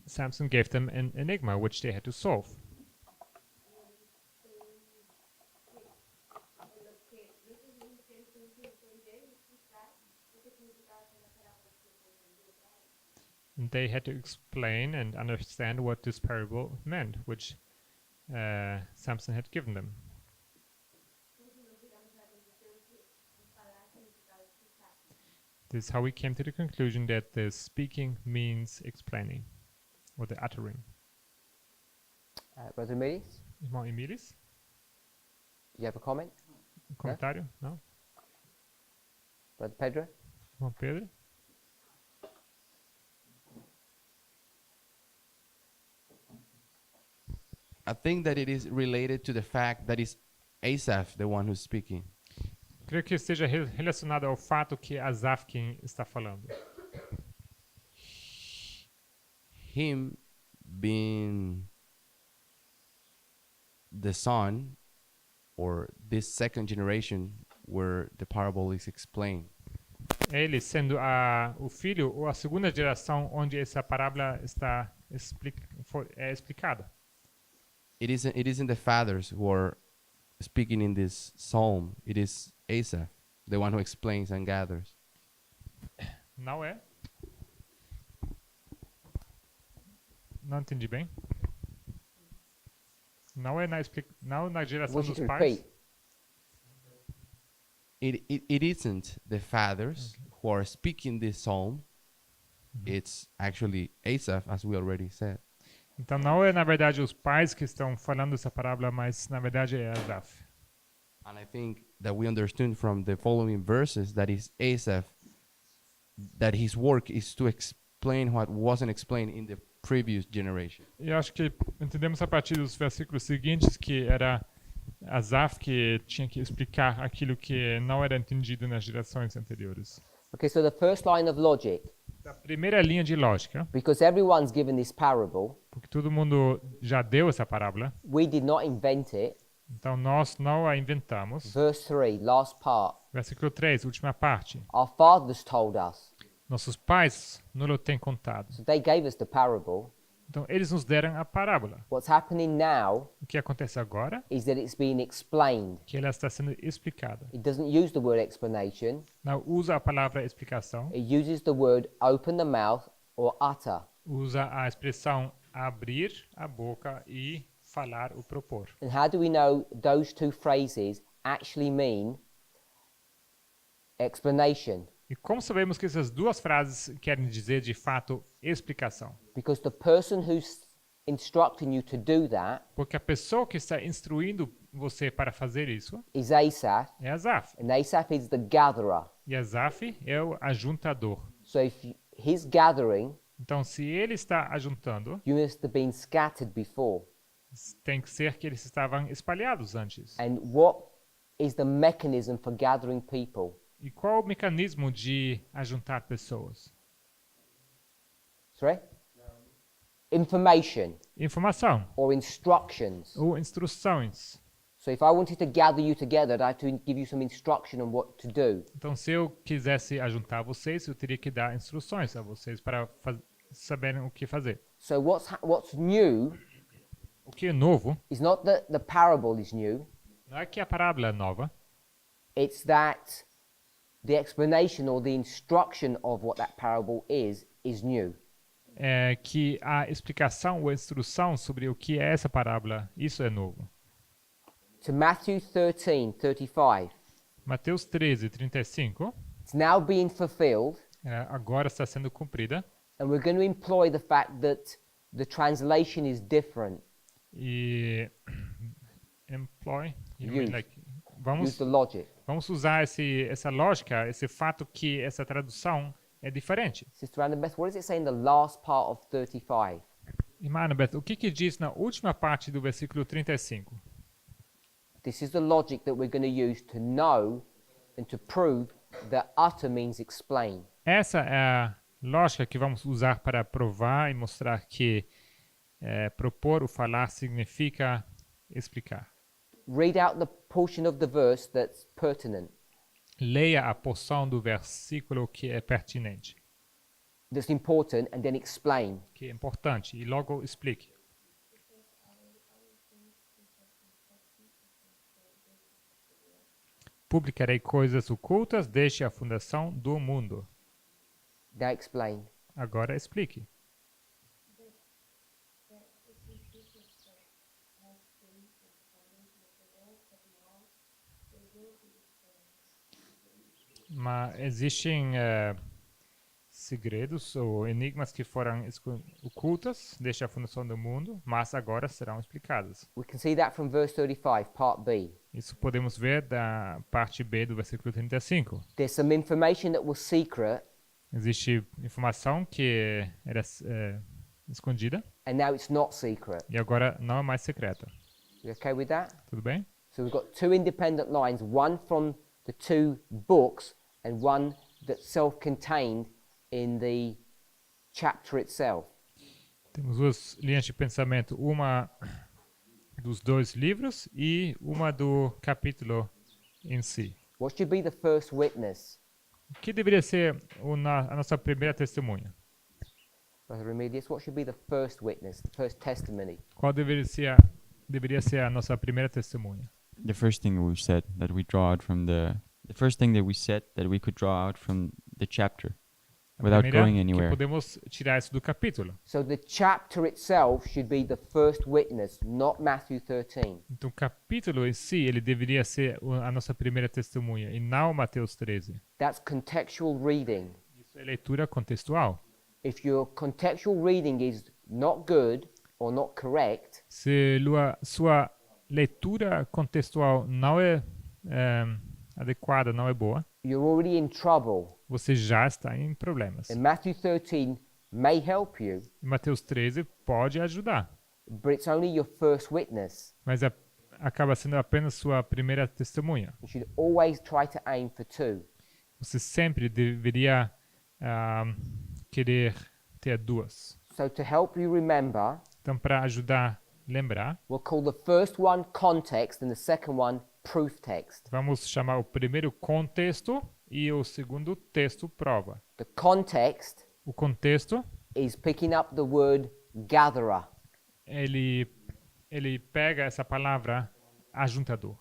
Samson gave them an enigma which they had to solve. And they had to explain and understand what this parable meant, which Samson had given them. This is how we came to the conclusion that the speaking means explaining, or the uttering. Brother Emilis, Irmão Emilis, do you have a comment? comentário? Não? Brother Pedro? Irmão Pedro? I think that it is related to the fact that it's Asaph, the one who's speaking. Creio que esteja relacionado ao fato que é Asaf quem está falando. Him being the son, or this second generation where the parable is explained. Ele sendo o filho ou a segunda geração onde essa parábola está explicada. It isn't the fathers who are speaking in this psalm. It is Asaph, the one who explains and gathers. Não é? Não entendi bem. Não é na geração Want you dos to pais? repeat? It isn't the fathers who are speaking this psalm. It's actually Asaph, as we already said. Então não é na verdade os pais que estão falando essa parábola, mas na verdade é Asaf. And I think that we understood from the following verses that is Asaph, that his work is to explain what wasn't explained in the previous generation. E acho que entendemos a partir dos versículos seguintes que era Asaf que tinha que explicar aquilo que não era entendido nas gerações anteriores. Okay, so the first line of logic, A primeira linha de lógica, because everyone's given this parable, porque todo mundo já deu essa parábola, we did not invent it. então nós não a inventamos. Verse 3, last part. Versículo 3, última parte. Our fathers told us. Nossos pais nos têm contado. So they gave us the parable. Então eles nos deram a parábola. What's happening now O que acontece agora is that it's being explained. que ela está sendo explicada. It doesn't use the word explanation. Não usa a palavra explicação, It uses the word open the mouth or utter. usa a expressão abrir a boca e falar ou propor. And how do we know those two phrases actually mean explanation? E como sabemos que essas duas frases querem dizer de fato explicação? Because the person who's instructing you to do that Porque a pessoa que está instruindo você para fazer isso is Asaph, é Asaf. and Asaph is the gatherer. E Asaf é o ajuntador. So if he's gathering, Então, se ele está ajuntando, you must have been scattered before. tem que ser que eles estavam espalhados antes. And what is the mechanism for gathering people? E qual o mecanismo de ajuntar pessoas? Sorry? Information Informação or instructions. ou instruções. So if I wanted to gather you together, I'd have to give you some instruction on what to do. Então, se eu quisesse ajuntar vocês, eu teria que dar instruções a vocês para saberem o que fazer. So what's new O que é novo is not that the parable is new, não é que a parábola é nova, it's that the explanation or the instruction of what that parable is new. é que a explicação ou a instrução sobre o que é essa parábola, isso é novo. To Matthew 13:35, Mateus 13:35, it's now being fulfilled, agora está sendo cumprida. and we're going to employ the fact that the translation is different. E employ, you Use. mean like, vamos Use the logic. usar essa lógica, esse fato que essa tradução é diferente. Sister Annabeth, what does it say in the last part of 35? Irmã Annabeth, o que diz na última parte do versículo 35? This is the logic that we're going to use to know and to prove that utter means explain. Essa é a lógica que vamos usar para provar e mostrar que propor ou falar significa explicar. Read out the portion of the verse that's pertinent, Leia a porção do versículo que é pertinente, that's important, and then explain. que é importante, e logo explique. Publicarei coisas ocultas desde a fundação do mundo. Now explain. Agora explique. Mas existem segredos ou enigmas que foram ocultas desde a fundação do mundo, mas agora serão explicadas. We can see that from verse 35, part B. Isso podemos ver da parte B do versículo 35. There's some information that was secret, Existe informação que era escondida and now it's not secret. e agora não é mais secreta. You okay with that? Tudo bem? So we've got two independent lines, one from the two books and one that's self-contained in the chapter itself. Temos duas linhas de pensamento, uma dos dois livros e uma do capítulo em si. What should be the first witness? O que deveria ser a nossa primeira testemunha? Brother Remedius, what should be the first witness, the first testimony? Qual deveria ser a nossa primeira testemunha? The first thing we said that we draw out from the first thing that we said that we could draw out from the chapter without Primeira, going que anywhere. podemos tirar isso do capítulo. So the chapter itself should be the first witness, not Matthew 13. Então, o capítulo em si, ele deveria ser a nossa primeira testemunha e não Mateus 13. That's contextual reading. Isso é leitura contextual. If your contextual reading is not good or not correct, Se sua leitura contextual não é adequada, não é boa, you're already in trouble. você já está em problemas. And Matthew 13 may help you, E Mateus 13 pode ajudar, but it's only your first witness. mas acaba sendo apenas sua primeira testemunha. You should always try to aim for two. Você sempre deveria querer ter duas. So to help you remember, Então, para ajudar a lembrar, we'll call the first one context and the second one proof text. vamos chamar o primeiro contexto e o segundo texto prova. The context O contexto, is picking up the word gatherer. ele pega essa palavra ajuntador,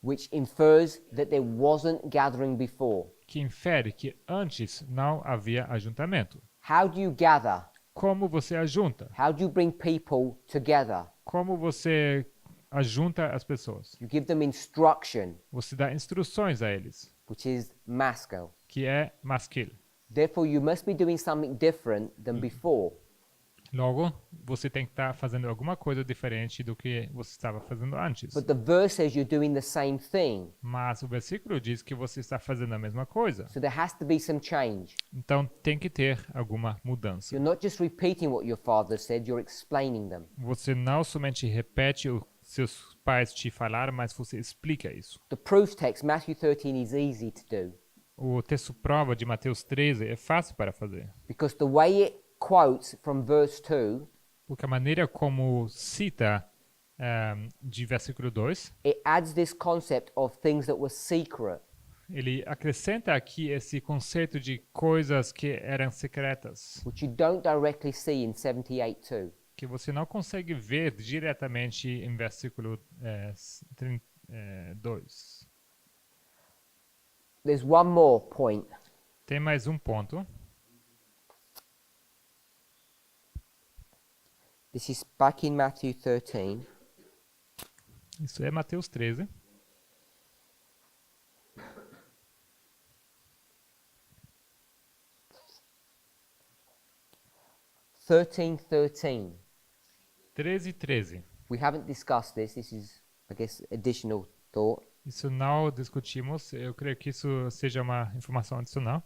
Which infers that there wasn't gathering before. que infere que antes não havia ajuntamento. How do you gather? Como você ajunta? How do you bring people together? Como você ajunta as pessoas? You give them instruction, Você dá instruções a eles, which is maskil. que é masquil. Therefore, you must be doing something different than before. Logo, você tem que estar fazendo alguma coisa diferente do que você estava fazendo antes. But the verse says you're doing the same thing. Mas o versículo diz que você está fazendo a mesma coisa. So there has to be some change. Então, tem que ter alguma mudança. You're not just repeating what your father said, you're explaining them. Você não somente repete seus pais te falaram, mas você explica isso. The proof text, Matthew 13, is easy to do O texto prova de Mateus 13 é fácil para fazer, because the way it quotes from verse 2, porque a maneira como cita de versículo 2, it adds this concept of things that were secret. ele acrescenta aqui esse conceito de coisas que eram secretas, Which you don't directly see in 78:2. que você não consegue ver diretamente em versículo 2. There's one more point. Tem mais um ponto. This is back in Matthew 13. Isso é Mateus 13. Thirteen, 13. 13:13. We haven't discussed this. This is, I guess, additional thought. Isso não discutimos. Eu creio que isso seja uma informação adicional.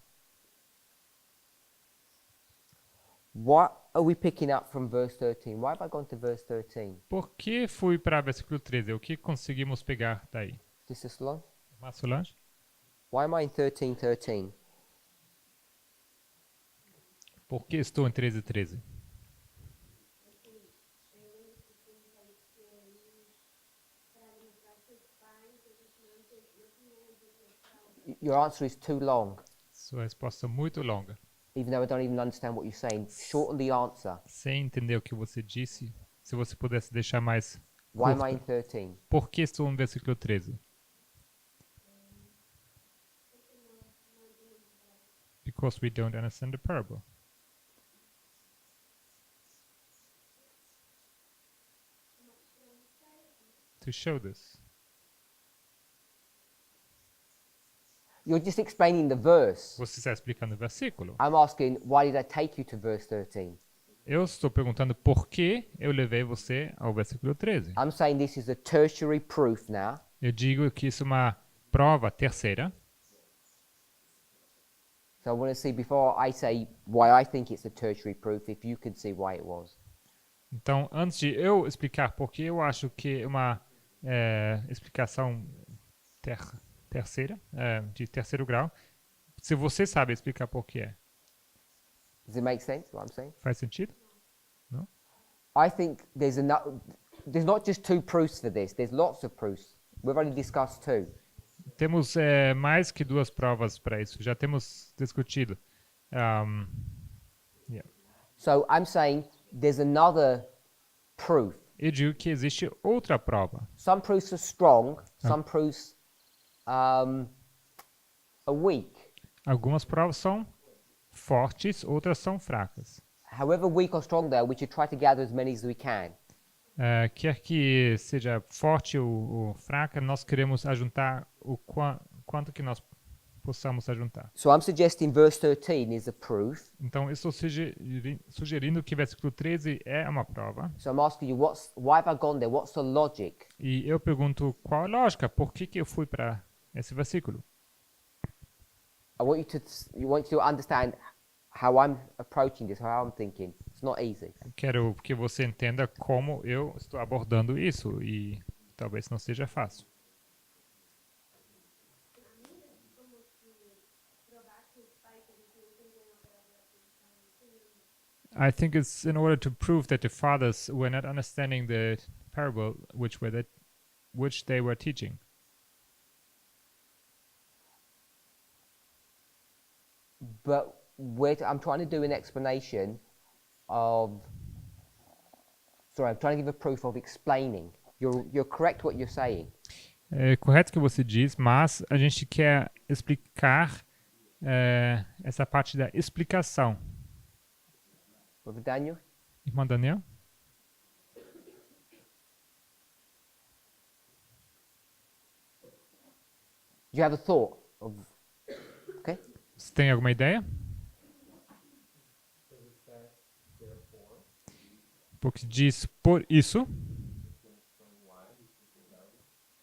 What are we picking up from verse 13? Why have I gone to verse 13? Por que fui para versículo 13? O que conseguimos pegar daí? Is this Solange? Mas Solange? Why am I in 13:13? Por que estou em 13:13? Your answer is too long, Sua resposta é muito longa. even though I don't even understand what you're saying. Shorten the answer. Sem entender o que você disse, se você pudesse deixar mais Why am I in curta. 13? Por que estou no versículo 13? Because we don't understand the parable. To show this. You're just explaining the verse. Você está explicando o versículo. I'm asking, why did I take you to verse 13? Eu estou perguntando por que eu levei você ao versículo 13. I'm saying this is a tertiary proof now. Eu digo que isso é uma prova terceira. So I want to see, before I say why I think it's a tertiary proof, if you could see why it was. Então, antes de eu explicar por que eu acho que é uma explicação terceira, de terceiro grau, se você sabe explicar por que é, Does it make sense what I'm saying? faz sentido? I think there's not just two proofs for this. There's lots of proofs. We've only discussed two. Temos mais que duas provas para isso. Já temos discutido. So I'm saying there's another proof. Eu digo que existe outra prova. Some proofs are strong. Some proofs are weak. Algumas provas são fortes, outras são fracas. However weak or strong they are, we should try to gather as many as we can. Quer que seja forte ou fraca, nós queremos ajuntar o quanto que nós possamos ajuntar. So I'm suggesting verse 13 is a proof. Então, eu estou sugerindo que versículo 13 é uma prova. So I'm asking you, why have I gone there? What's the logic? E eu pergunto, qual a lógica? Por que eu fui para esse versículo? I want you to understand how I'm approaching this, how I'm thinking. It's not easy. Quero que você entenda como eu estou abordando isso e talvez não seja fácil. I think it's in order to prove that the fathers were not understanding the parable which they were teaching. But I'm trying to do an explanation of. Sorry, I'm trying to give a proof of explaining. You're correct what you're saying. É correto o que você diz, mas a gente quer explicar essa parte da explicação. Brother Daniel? Irmão Daniel? Do you have a thought of? Okay. Você tem alguma ideia? Porque diz por isso.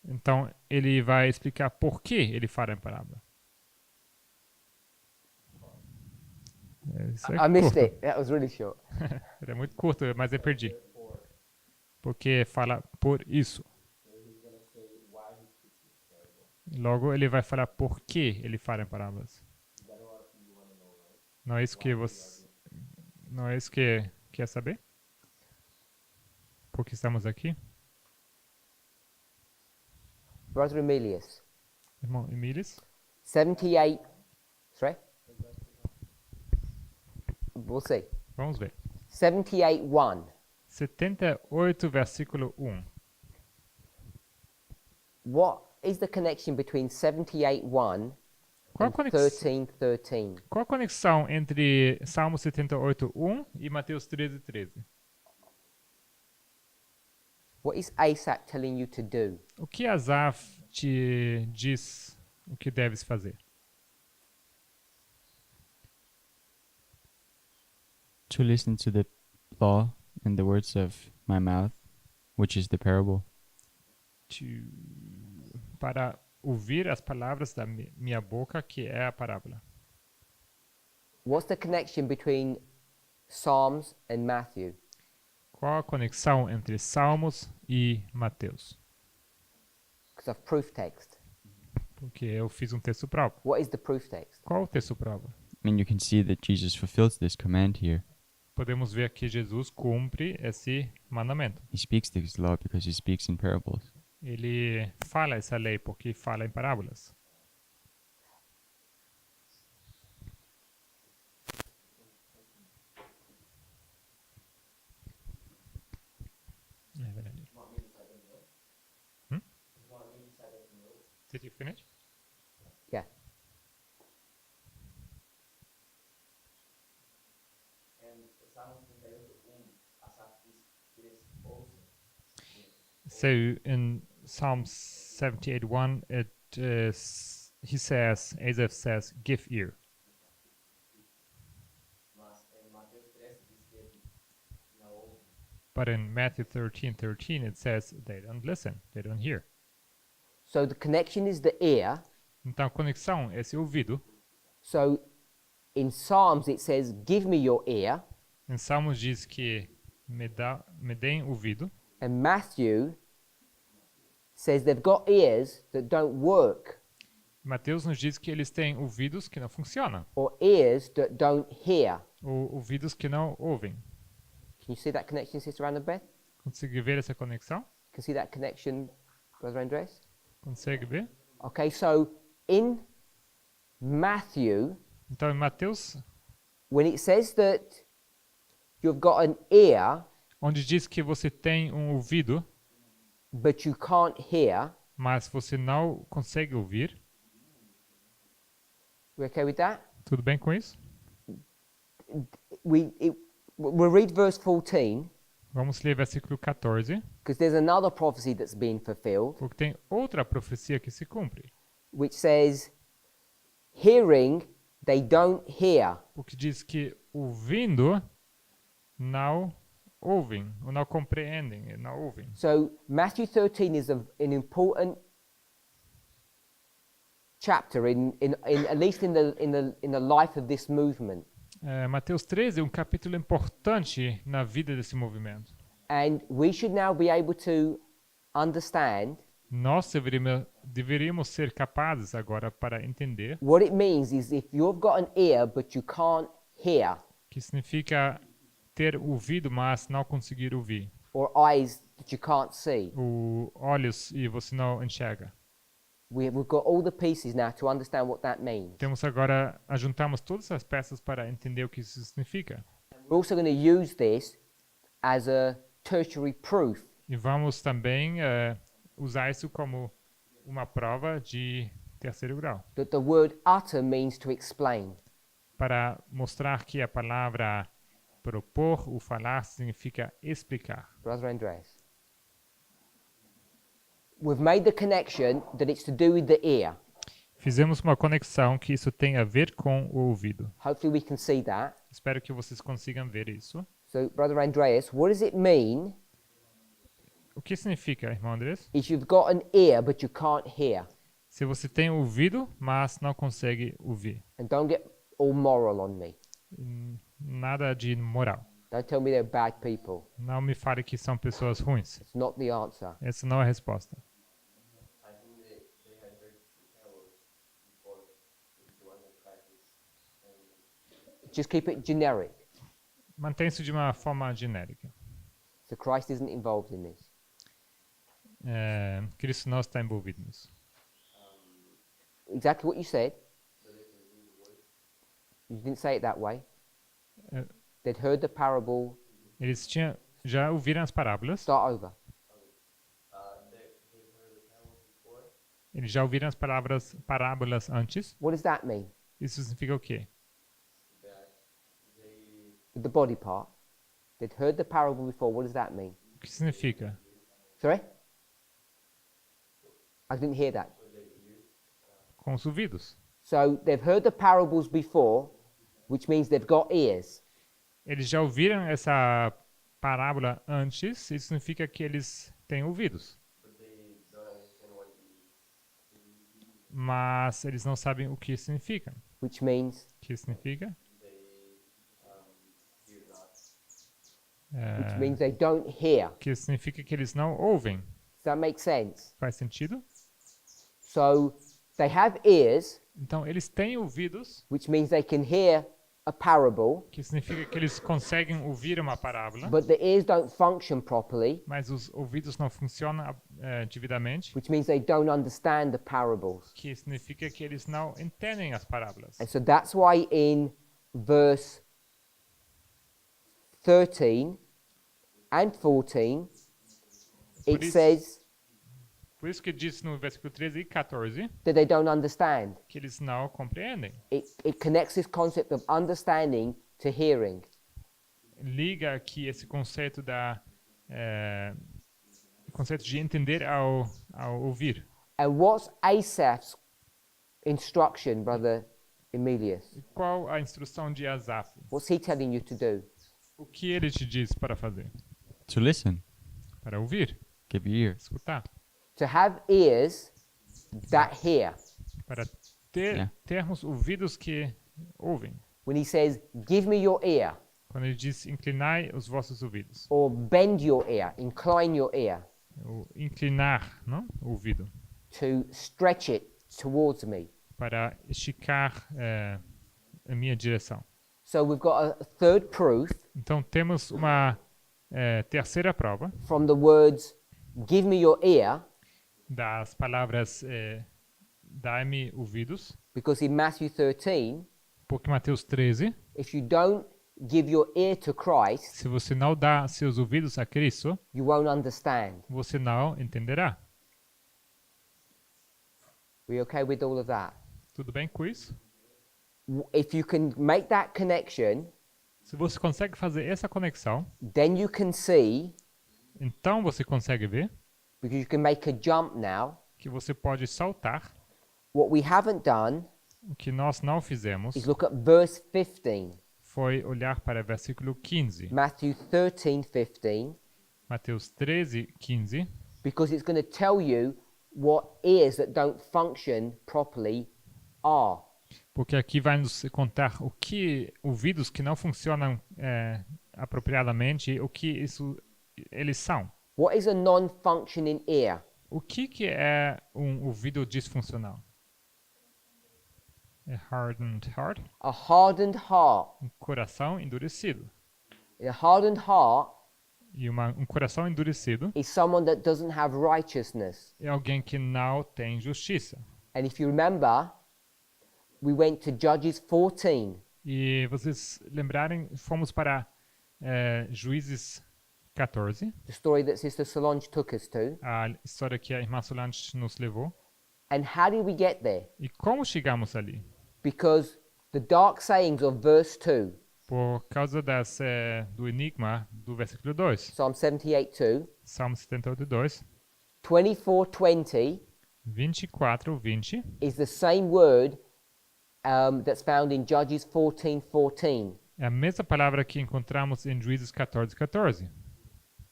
Então ele vai explicar por que ele fala em parábola. Isso é I missed curto. it. That was really short. Era muito curto, mas eu perdi. Porque fala por isso. Logo, ele vai falar por que ele fala em parábolas. Não é isso que você... Não é isso que quer saber? Por que estamos aqui? Brother Emilius, Irmão Emílios, 78. Sorry? We'll see. vamos ver. 78:1. 78, versículo 1. What is the connection between 78:1 Qual a and conexão? 13:13? Qual a conexão entre Salmo 78, 1 e Mateus 13, 13? What is Asaph telling you to do? O que Asaf te diz o que deves fazer? To listen to the law and the words of my mouth, which is the parable. Para ouvir as palavras da minha boca, que é a parábola. What's the connection between Psalms and Matthew? Qual a conexão entre Salmos e Mateus? Because of proof text. Porque eu fiz um texto prova. What is the proof text? Qual o texto prova? I mean, you can see that Jesus fulfills this command here. Podemos ver que Jesus cumpre esse mandamento. He speaks this law because he speaks in parables. Ele fala essa lei porque fala em parábolas. Did you finish? Yeah. So in Psalm 78:1, it he says, Asaph says, "Give ear." But in Matthew 13:13, it says they don't listen, they don't hear. So the connection is the ear. Então a conexão é esse ouvido. So in Psalms it says, "Give me your ear." Em Salmos diz que me deem ouvido. And Matthew says they've got ears that don't work, Mateus nos diz que eles têm ouvidos que não funcionam, or ears that don't hear. ou ouvidos que não ouvem. Can you see that connection, Sister Annabeth? Consegue ver essa conexão? Can you see that connection, Brother Andres? Consegue ver? Okay, so in Matthew, Então em Mateus, when it says that you've got an ear, onde diz que você tem um ouvido, but you can't hear, mas você não consegue ouvir, we okay with that? tudo bem com isso? We'll read verse 14, Vamos ler versículo 14, because there's another prophecy that's being fulfilled, porque tem outra profecia que se cumpre, which says, hearing, they don't hear. porque diz que ouvindo não ouvem, ou não compreendem, não ouvem. So Matthew 13 is an important chapter in at least in the life of this movement. Mateus 13 é um capítulo importante na vida desse movimento. And we should now be able to understand Nós deveríamos ser capazes agora para entender what it means is if you've got an ear but you can't hear, que significa ter ouvido, mas não conseguir ouvir, or eyes that you can't see. ou olhos e você não enxerga. We've got all the pieces now to understand what that means. Temos agora, juntamos todas as peças para entender o que isso significa. We're also going to use this as a tertiary proof E vamos também usar isso como uma prova de terceiro grau, that the word utter means to explain. para mostrar que a palavra propor ou falar significa explicar. Brother Andres. We've made the connection that it's to do with the ear. Fizemos uma conexão que isso tem a ver com o ouvido. Hopefully we can see that. Espero que vocês consigam ver isso. So, Brother Andreas, what does it mean O que significa, irmão Andrés? if you've got an ear but you can't hear? Se você tem ouvido, mas não consegue ouvir. And don't get all moral on me. Nada de moral. Don't tell me they're bad people. Não me fale que são pessoas ruins. It's not the answer. Essa não é a resposta. Just keep it generic. Mantém isso de uma forma genérica. So Christ isn't involved in this. Cristo não está envolvido nisso. Exactly what you said. You didn't say it that way. Uh, They'd heard the parable. Eles já ouviram as parábolas. Start over. Eles já ouviram as parábolas antes. What does that mean? Isso significa o quê? With the body part. They'd heard the parable before. What does that mean? O que significa? Sorry? I didn't hear that. Com os ouvidos. So they've heard the parables before, which means they've got ears. Eles já ouviram essa parábola antes. Isso significa que eles têm ouvidos. Mas eles não sabem o que significa. Which means, O que significa? which means they don't hear. Que significa que eles não ouvem. Does that make sense? Faz sentido? So they have ears, Então, eles têm ouvidos, which means they can hear a parable, que significa que eles conseguem ouvir uma parábola, but the ears don't function properly, mas os ouvidos não funcionam devidamente, which means they don't understand the parables. que significa que eles não entendem as parábolas. And so that's why in verse 13 and 14, it isso- says Por isso que diz no versículo 13 e 14 that they don't understand. que eles não compreendem. It connects this concept of understanding to hearing. Liga aqui esse conceito conceito de entender ao ouvir. And what's Asaph's instruction, Brother Emilius? E qual a instrução de Asaf? What's he telling you to do? O que ele te diz para fazer? To listen. Para ouvir, Keep your ear. escutar, To have ears that hear. para Yeah. termos ouvidos que ouvem. When he says, give me your ear, Quando ele diz inclinai os vossos ouvidos, or bend your ear, incline your ear, o inclinar, não? O ouvido, to stretch it towards me. para esticar a minha direção. So we've got a third proof Então temos uma terceira prova from the words, give me your ear, das palavras dai-me ouvidos, because in Matthew 13, porque Mateus 13, if you don't give your ear to Christ, se você não dá seus ouvidos a Cristo, you won't understand. você não entenderá. We okay with all of that? Tudo bem com isso? If you can make that connection, Se você consegue fazer essa conexão, then you can see, então você consegue ver because you can make a jump now. que você pode saltar. What we haven't done O que nós não fizemos is look at verse 15, foi olhar para o versículo 15, Matthew 13:15, Mateus 13, 15, because it's going to tell you what ears that don't function properly are. porque aqui vai nos contar o que ouvidos que não funcionam apropriadamente, o que eles são. What is a non-functioning ear? O que é um ouvido disfuncional? É hardened heart, A hardened heart. um coração endurecido. A hardened heart E um coração endurecido is someone that doesn't have righteousness. é alguém que não tem justiça. And if you remember, we went to Judges 14, E vocês lembrarem, fomos para Juízes 14, the story that Sister Solange took us to. a história que a irmã Solange nos levou. And how did we get there? E como chegamos ali? Because the dark sayings of verse 2, Por causa do enigma do versículo 2. Psalm 78:2, Salmo 78, 2. 24:20 24, 20 is the same word that's found in Judges 14:14, é a mesma palavra que encontramos em Juízes 14, 14.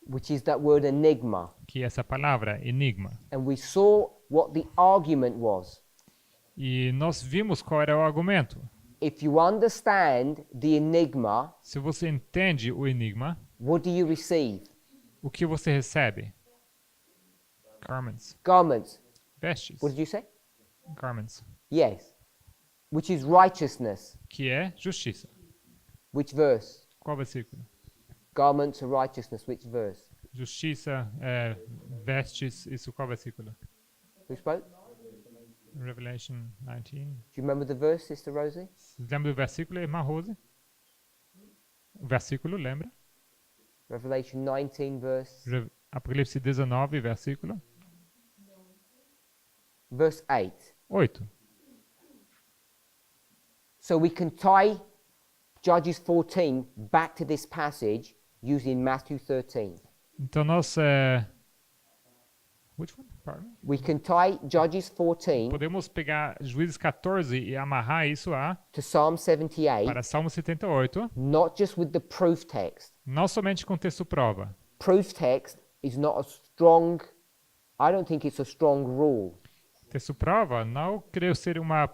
which is that word enigma. Que é essa palavra, enigma. And we saw what the argument was. E nós vimos qual era o argumento. If you understand the enigma, Se você entende o enigma, what do you receive? o que você recebe? Garments. Garments. Vestes. What did you say? Garments. Yes. Which is righteousness. Que é justiça. Which verse? Qual versículo? Garments of righteousness. Which verse? Justiça, vestes, isso qual versículo? Who spoke? Revelation 19. Do you remember the verse, Sister Rosie? Lembra do versículo, irmã Rose? O versículo, lembra? Revelation 19, Apocalipse 19, versículo verse 8. 8. So we can tie Judges 14 back to this passage using Matthew 13. Então nós... which one? Pardon? We can tie Judges 14 Podemos pegar Juízes 14 e amarrar isso to Psalm 78, para Salmo 78, not just with the proof text. não somente com texto prova. Proof text is not a strong, I don't think it's a strong rule, Texto prova não creio ser uma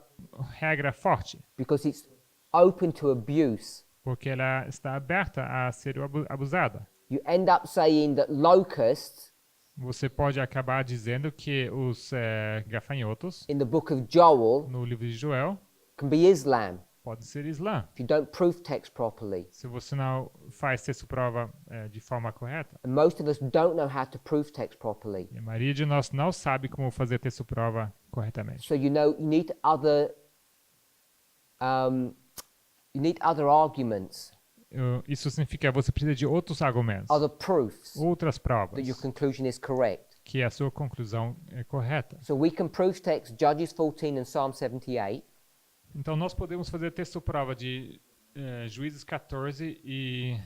regra forte, because it's open to abuse. porque ela está aberta a ser abusada. You end up saying that locusts Você pode acabar dizendo que os gafanhotos, in the book of Joel no livro de Joel, can be Islam pode ser Islã, if you don't proof text properly. se você não faz texto prova de forma correta. And most of us don't know how to proof text properly. E a maioria de nós não sabe como fazer texto prova corretamente. So you need other arguments, Isso significa que você precisa de outros argumentos, other proofs outras provas, that your conclusion is correct. que a sua conclusão é correta. So we can proof text Judges 14 and Psalm 78, Então nós podemos fazer texto prova de Juízes 14 e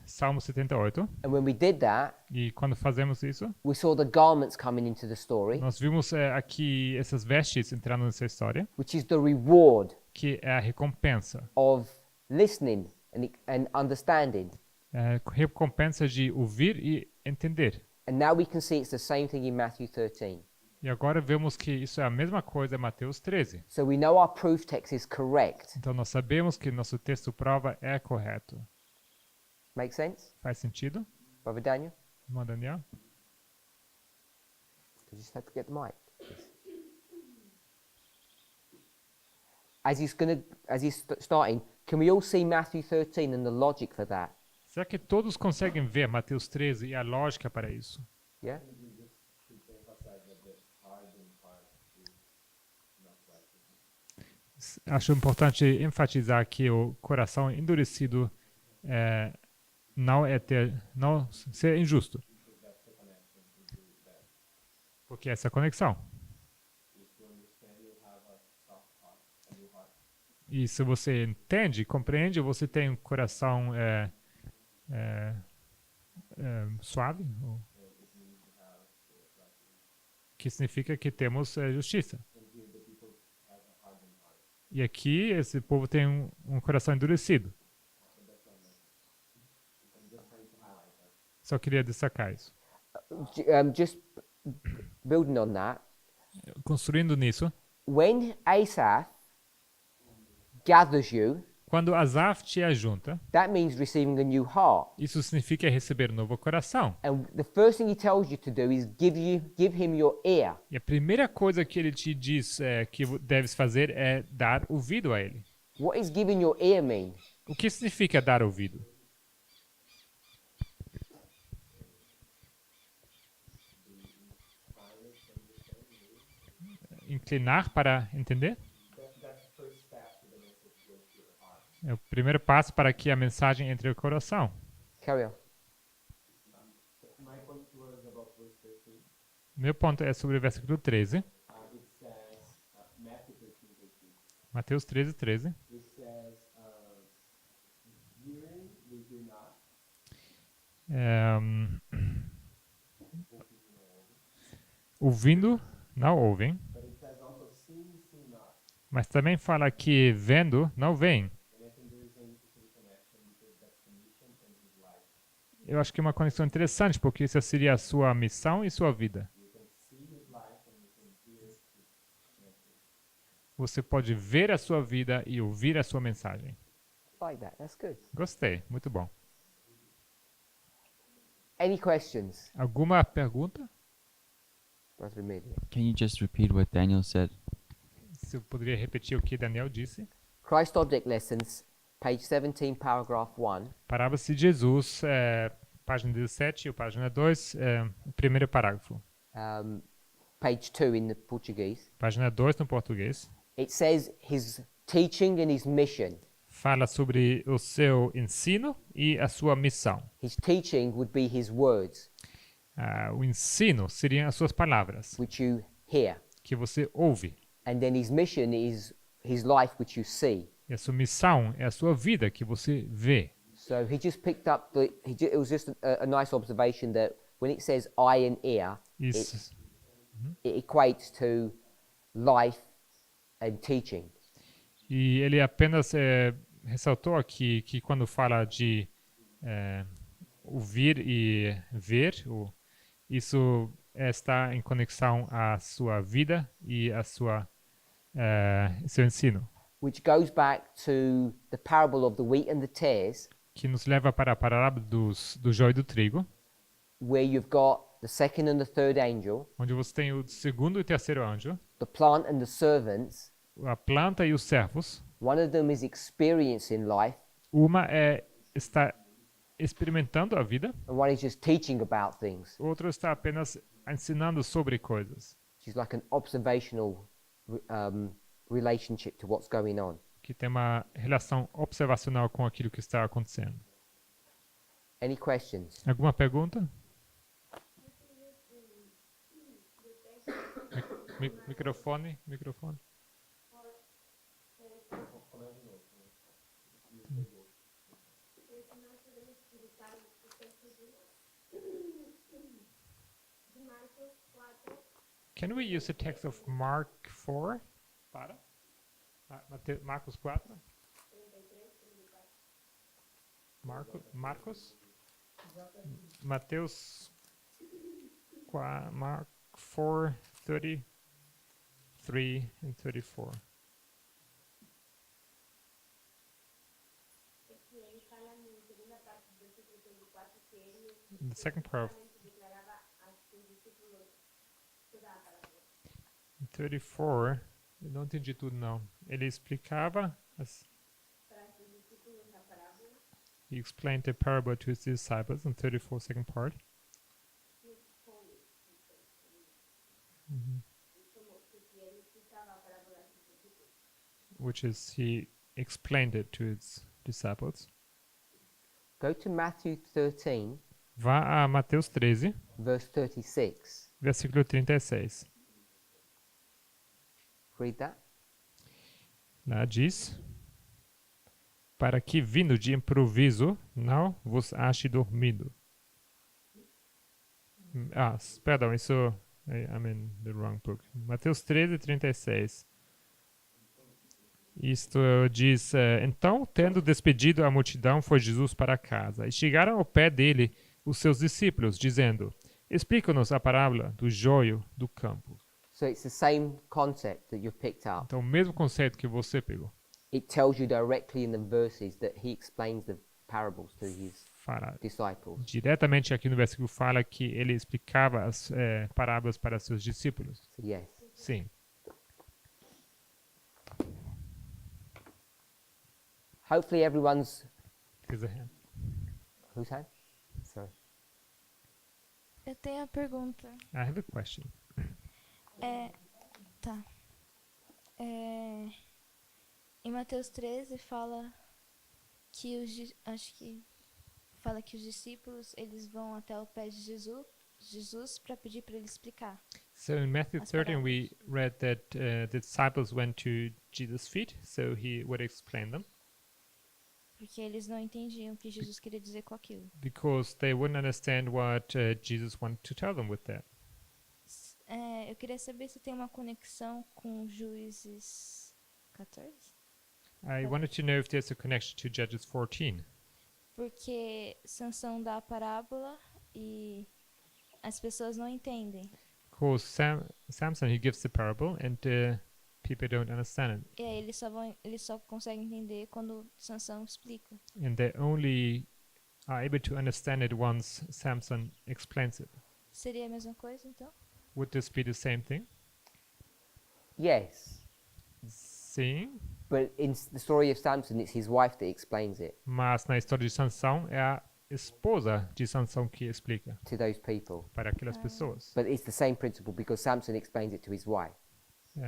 Salmo 78. and when we did that, E quando fazemos isso, we saw the garments coming into the story, nós vimos aqui essas vestes entrando nessa história, which is the reward que é a recompensa. of listening and understanding. Recompensa de ouvir e entender. And now we can see it's the same thing in Matthew 13. E agora vemos que isso é a mesma coisa em Mateus 13. So we know our proof text is correct. Então nós sabemos que nosso texto prova é correto. Make sense, Faz sentido, Brother Daniel? irmão Daniel? You just have to get the mic. As he's starting, can we all see Matthew 13 and the logic for that? Será que todos conseguem ver Mateus 13 e a lógica para isso? Yeah? Acho importante enfatizar que o coração endurecido não ser injusto. Porque essa conexão. E se você entende, compreende, você tem um coração suave, que significa que temos justiça. E aqui esse povo tem um coração endurecido. Só queria destacar isso. Just building on that, Construindo nisso, when Asaph gathers you, quando Asaf te ajunta, that means receiving a new heart. isso significa receber um novo coração. And the first thing he tells you to do is give him your ear. E a primeira coisa que ele te diz que deves fazer é dar ouvido a ele. What is giving your ear mean? O que significa dar ouvido? Inclinar para entender? É o primeiro passo para que a mensagem entre no coração. Carry on. Meu ponto é sobre o versículo 13. Mateus 13, 13. Ouvindo, não ouvem. Mas também fala que vendo, não veem. Eu acho que é uma conexão interessante, porque essa seria a sua missão e sua vida. Você pode ver a sua vida e ouvir a sua mensagem. Like that. That's good. Gostei, muito bom. Any questions, Alguma pergunta? Brother Amelia? Can you just repeat what Daniel said? Se eu poderia repetir o que Daniel disse. Christ object lessons page 17, paragraph 1. Parábolas de Jesus, página 17 ou página 2, o primeiro parágrafo. Um, page 2 in the Portuguese. Página 2 no português. It says his teaching and his mission. Fala sobre o seu ensino e a sua missão. His teaching would be his words, O ensino seriam as suas palavras, which you hear. que você ouve. And then his mission is his life, which you see. E a sua missão é a sua vida, que você vê. So he just picked up it was just a nice observation that when it says eye and ear, Isso. it equates to life and teaching. E ele apenas ressaltou aqui que quando fala de ouvir e ver, isso está em conexão à sua vida e à seu ensino. Which goes back to the parable of the wheat and the tares, Que nos leva para a parábola do joio e do trigo, where you've got the second and the third angel, onde você tem o segundo e terceiro anjo, the plant and the servants. a planta e os servos. One of them is experiencing life, Uma está experimentando a vida, and one is just teaching about things. outro está apenas ensinando sobre coisas, She's like an observational relationship to what's going on. que tem uma relação observacional com aquilo que está acontecendo. Any questions? Alguma pergunta? Microfone. Can we use the text of Mark 4? Para? Marcos 4? Marcos? Mateus Mark 4, 33 and 34. The second part of 34, eu não entendi tudo não. Ele explicava He explained the parable to his disciples in 34 second part. Which is, he explained it to his disciples. Go to Matthew 13, Vá a Mateus 13, verse 36. versículo 36. Read that. Lá diz: para que vindo de improviso não vos ache dormido. Perdão, isso I'm in the wrong book. Mateus 13, 36. Isto diz: então, tendo despedido a multidão, foi Jesus para casa. E chegaram ao pé dele os seus discípulos, dizendo: explica-nos a parábola do joio do campo. So it's the same concept that you've picked up. Então, o mesmo conceito que você pegou. It tells you directly in the verses that he explains the parables to his Fala disciples. diretamente aqui no versículo, fala que ele explicava as parábolas para seus discípulos. So yes. Sim. Hopefully everyone's... Raise a hand. Whose hand? Sorry. Eu tenho a pergunta. I have a question. Tá. Em Mateus 13 fala que os discípulos eles vão até o pé de Jesus para pedir para ele explicar. So in Matthew As 13 we parábolas. read that the disciples went to Jesus' feet, so he would explain them, Porque eles não entendiam o que Jesus queria dizer com aquilo. because they wouldn't understand what Jesus wanted to tell them with that. Eu queria saber se tem uma conexão com Juízes 14. I wanted to know if there's a connection to Judges 14, Porque Sansão dá a parábola e as pessoas não entendem. because Samson, he gives the parable and people don't understand it, E aí eles só conseguem entender quando Sansão explica. and they only are able to understand it once Samson explains it. Seria a mesma coisa, então? Would this be the same thing? Yes. Sim. But in the story of Samson, it's his wife that explains it Mas na história de Sansão é a esposa de Sansão que explica to those people. para aquelas pessoas. But it's the same principle because Samson explains it to his wife.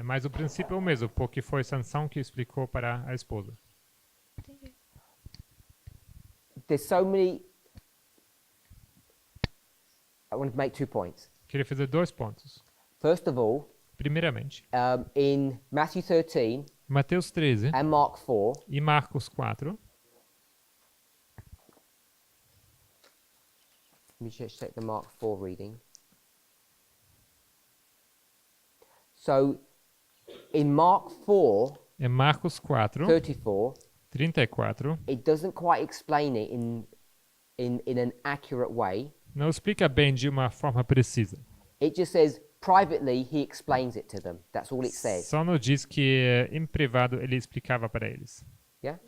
Mas o princípio é o mesmo, porque foi Sansão que explicou para a esposa. Entendi. There's so many. I want to make 2 points. Queria fazer 2 pontos. First of all, Primeiramente, in Matthew 13 Mateus 13 and Mark 4, e Marcos 4. let me just check the Mark 4 reading. So, in Mark 4, Em Marcos 4, 34, 34, it doesn't quite explain it in an accurate way. não explica bem de uma forma precisa. It just says, privately, he explains it to them. That's all it says. Só nos diz que em privado ele explicava para eles. Yeah?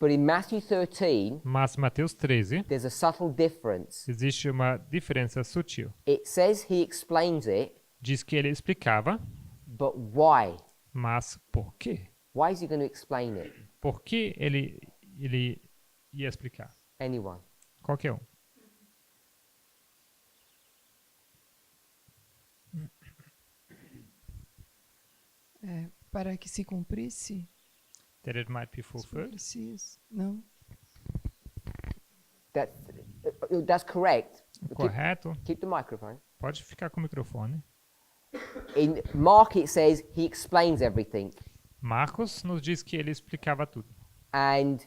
But in Matthew 13, Mas Mateus 13 there's a subtle difference. existe uma diferença sutil. It says he explains it, Diz que ele explicava, but why? mas por quê? Why is he going to explain it? Por que ele ia explicar? Anyone? Qualquer um. Para que se cumprisse. That it might be fulfilled. Não. That's correct. Correto. Keep the microphone. Pode ficar com o microfone. In Mark, it says he explains everything. Marcos nos diz que ele explicava tudo. And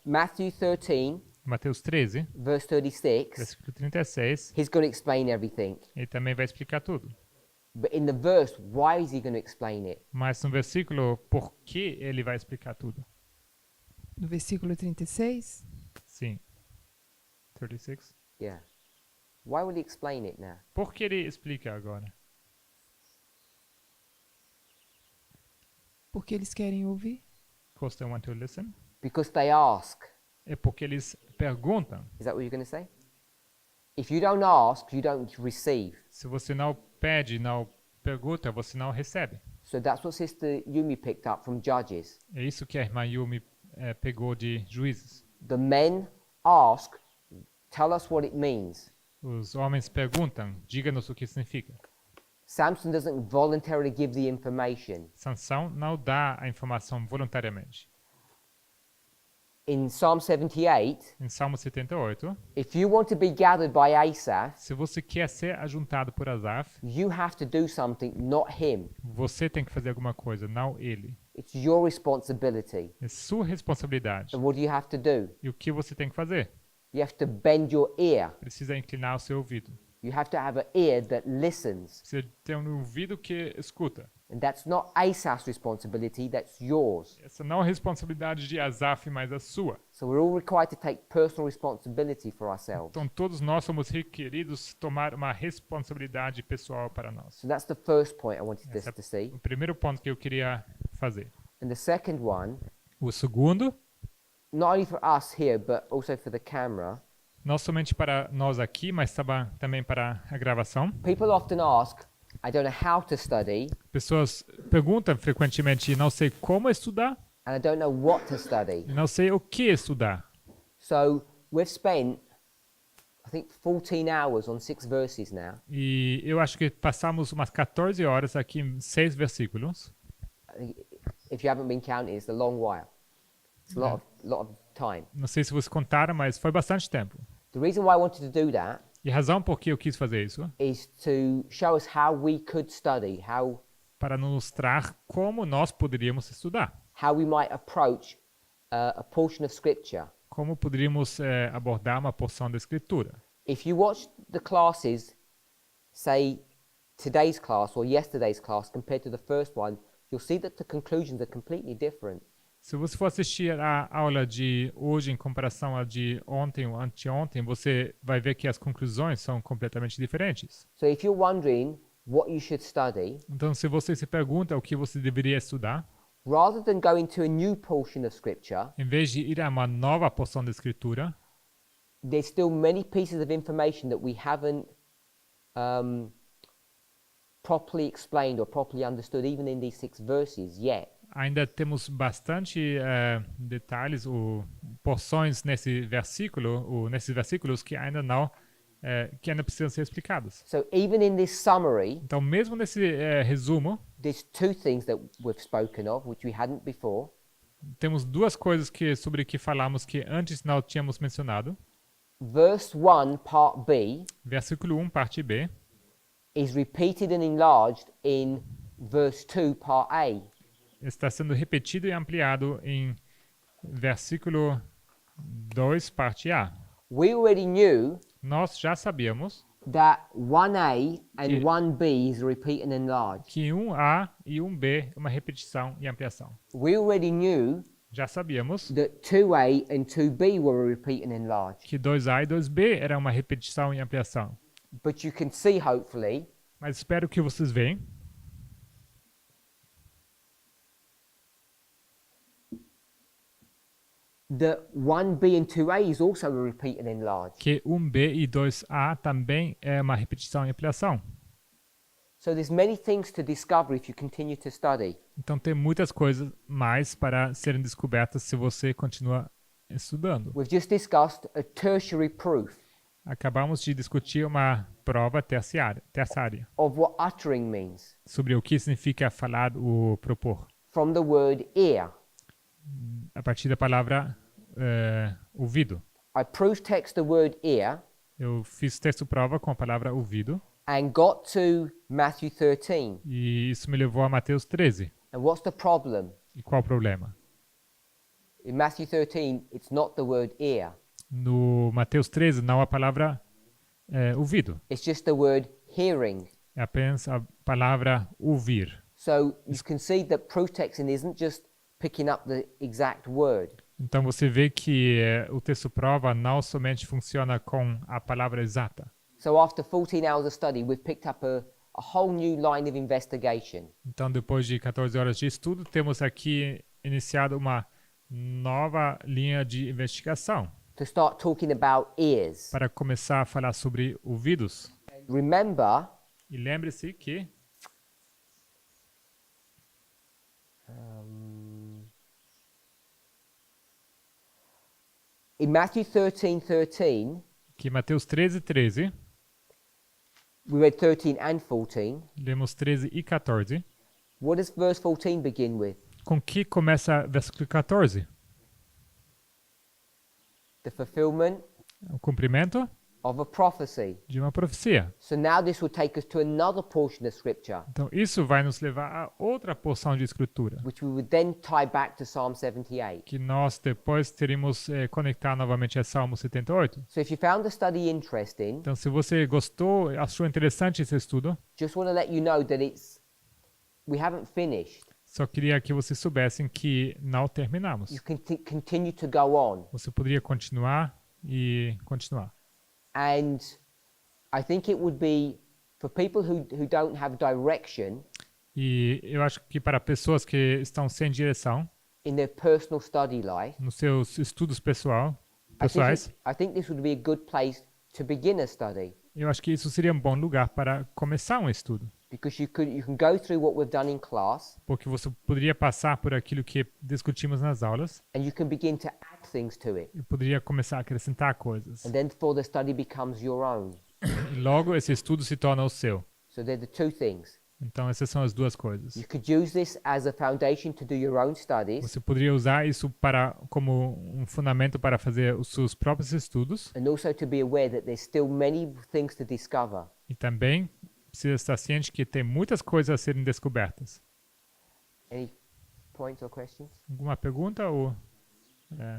Matthew 13, Mateus 13, verse 36, versículo 36, he's going to explain everything. ele também vai explicar tudo. But in the verse, why is he going to explain it? Mas no versículo, por que ele vai explicar tudo? No versículo 36. Sim. 36. Yeah. Why will he explain it now? Por que ele explica agora? Porque eles querem ouvir. Because they want to listen. Because they ask. É porque eles perguntam. Is that what you're going to say? If you don't ask, you don't receive. Se você não pede, não pergunta, você não recebe. So that's what Sister Yumi picked up from Judges. É isso que a irmã Yumi pegou de Juízes. The men ask, tell us what it means. Os homens perguntam, diga-nos o que significa. Samson doesn't voluntarily give the information. Sansão não dá a informação voluntariamente. In Psalm 78, Em Salmo 78, if you want to be gathered by Asaph, se você quer ser ajuntado por Asaf, you have to do something, not him. você tem que fazer alguma coisa, não ele. It's your responsibility. É sua responsabilidade. And what do you have to do? E o que você tem que fazer? You have to bend your ear. Precisa inclinar o seu ouvido. You have to have an ear that listens. Precisa ter um ouvido que escuta. And that's not Asaph's responsibility, that's yours. Essa não é a responsabilidade de Asaf, mas a sua. So we're all required to take personal responsibility for ourselves. Então todos nós somos requeridos tomar uma responsabilidade pessoal para nós. So that's the first point I wanted us Esse é to see. o primeiro ponto que eu queria fazer. And the second one, O segundo, not only for us here, but also for the camera, não somente para nós aqui, mas também para a gravação. people often ask, I don't know how to study, Pessoas perguntam frequentemente, não sei como estudar, and I don't know what to study. e não sei o que estudar. So we've spent, I think, 14 hours on 6 verses now. E eu acho que passamos umas 14 horas aqui em 6 versículos. I think if you haven't been counting, it's a long while. It's a lot of time. Não sei se vocês contaram, mas foi bastante tempo. The reason why I wanted to do that E a razão por que eu quis fazer isso, is to show us how we could study, para nos mostrar como nós poderíamos estudar. how we might approach a portion of scripture. Como poderíamos abordar uma porção da escritura. If you watch the classes, say today's class or yesterday's class compared to the first one, you'll see that the conclusions are completely different. Se você for assistir a aula de hoje em comparação à de ontem ou anteontem, você vai ver que as conclusões são completamente diferentes. So if you're wondering what you should study, Então, se você se pergunta o que você deveria estudar, rather than going to a new portion of scripture, em vez de ir a uma nova porção da escritura, there's still many pieces of information that we haven't properly explained or properly understood, even in these 6 verses yet. ainda temos bastante detalhes ou porções nesses versículos que ainda não que ainda precisam ser explicados. So even in this summary, Então, mesmo nesse resumo, there's two things that we've spoken of, which we hadn't before. temos duas coisas sobre que falamos que antes não tínhamos mencionado. Verse 1, part B, Versículo 1, parte B, is repeated and enlarged in verse 2, part A. está sendo repetido e ampliado em versículo 2, parte A. We already knew Nós já sabíamos that 1A and Que- 1B is repeat and enlarge. que 1A e 1B é uma repetição e ampliação. We already knew Já sabíamos that 2A and 2B were a repeat and enlarge. que 2A e 2B era uma repetição e ampliação. But you can see, hopefully, Mas espero que vocês vejam that 1B and 2A is also a repeat and enlarge. que 1B e 2A também é uma repetição e ampliação. So there's many things to discover if you continue to study. Então tem muitas coisas mais para serem descobertas se você continua estudando. We've just discussed a tertiary proof Acabamos de discutir uma prova terciária of what uttering means sobre o que significa falar ou propor. from the word ear. A partir da palavra ouvido. I proof text the word ear Eu fiz texto prova com a palavra ouvido and got to Matthew 13. e isso me levou a Mateus 13. And what's the problem? E qual o problema? In Matthew 13, it's not the word ear. No Mateus 13 não a palavra ouvido. It's just the word hearing. É apenas a palavra ouvir. So you can see that proof texting isn't just picking up the exact word. Então você vê que o texto prova não somente funciona com a palavra exata. So after 14 hours of study, we've picked up a whole new line of investigation. Então depois de 14 horas de estudo, temos aqui iniciado uma nova linha de investigação To start talking about ears. para começar a falar sobre ouvidos. Remember, E lembre-se que in Matthew 13:13, Mateus 13:13, we read 13 and 14. lemos 13 e 14. What does verse 14 begin with? Com que começa versículo 14? The fulfillment O cumprimento of a prophecy. de uma profecia. So now this will take us to another portion of scripture, Então isso vai nos levar a outra porção de escritura, which we would then tie back to Psalm 78. que nós depois teríamos conectar novamente a Salmo 78. So if you found the study interesting, Então se você gostou, achou interessante esse estudo, just want to let you know that we haven't finished. só queria que vocês soubessem que não terminamos. You can continue to go on. Você poderia continuar e continuar. And I think it would be, for people who don't have direction E eu acho que para pessoas que estão sem direção in their personal study life, nos seus estudos pessoais, I think this would be a good place to begin a study, eu acho que isso seria um bom lugar para começar um estudo. because you can go through what we've done in class, Porque você poderia passar por aquilo que discutimos nas aulas and you can begin to add things to it. e poderia começar a acrescentar coisas. And then for the study becomes your own. E logo esse estudo se torna o seu. So they're the two things. Então essas são as duas coisas. You could use this as a foundation to do your own studies, Você poderia usar isso como um fundamento para fazer os seus próprios estudos and also to be aware that there's still many things to discover. e também precisa estar ciente que tem muitas coisas a serem descobertas. Any points or questions? Alguma pergunta ou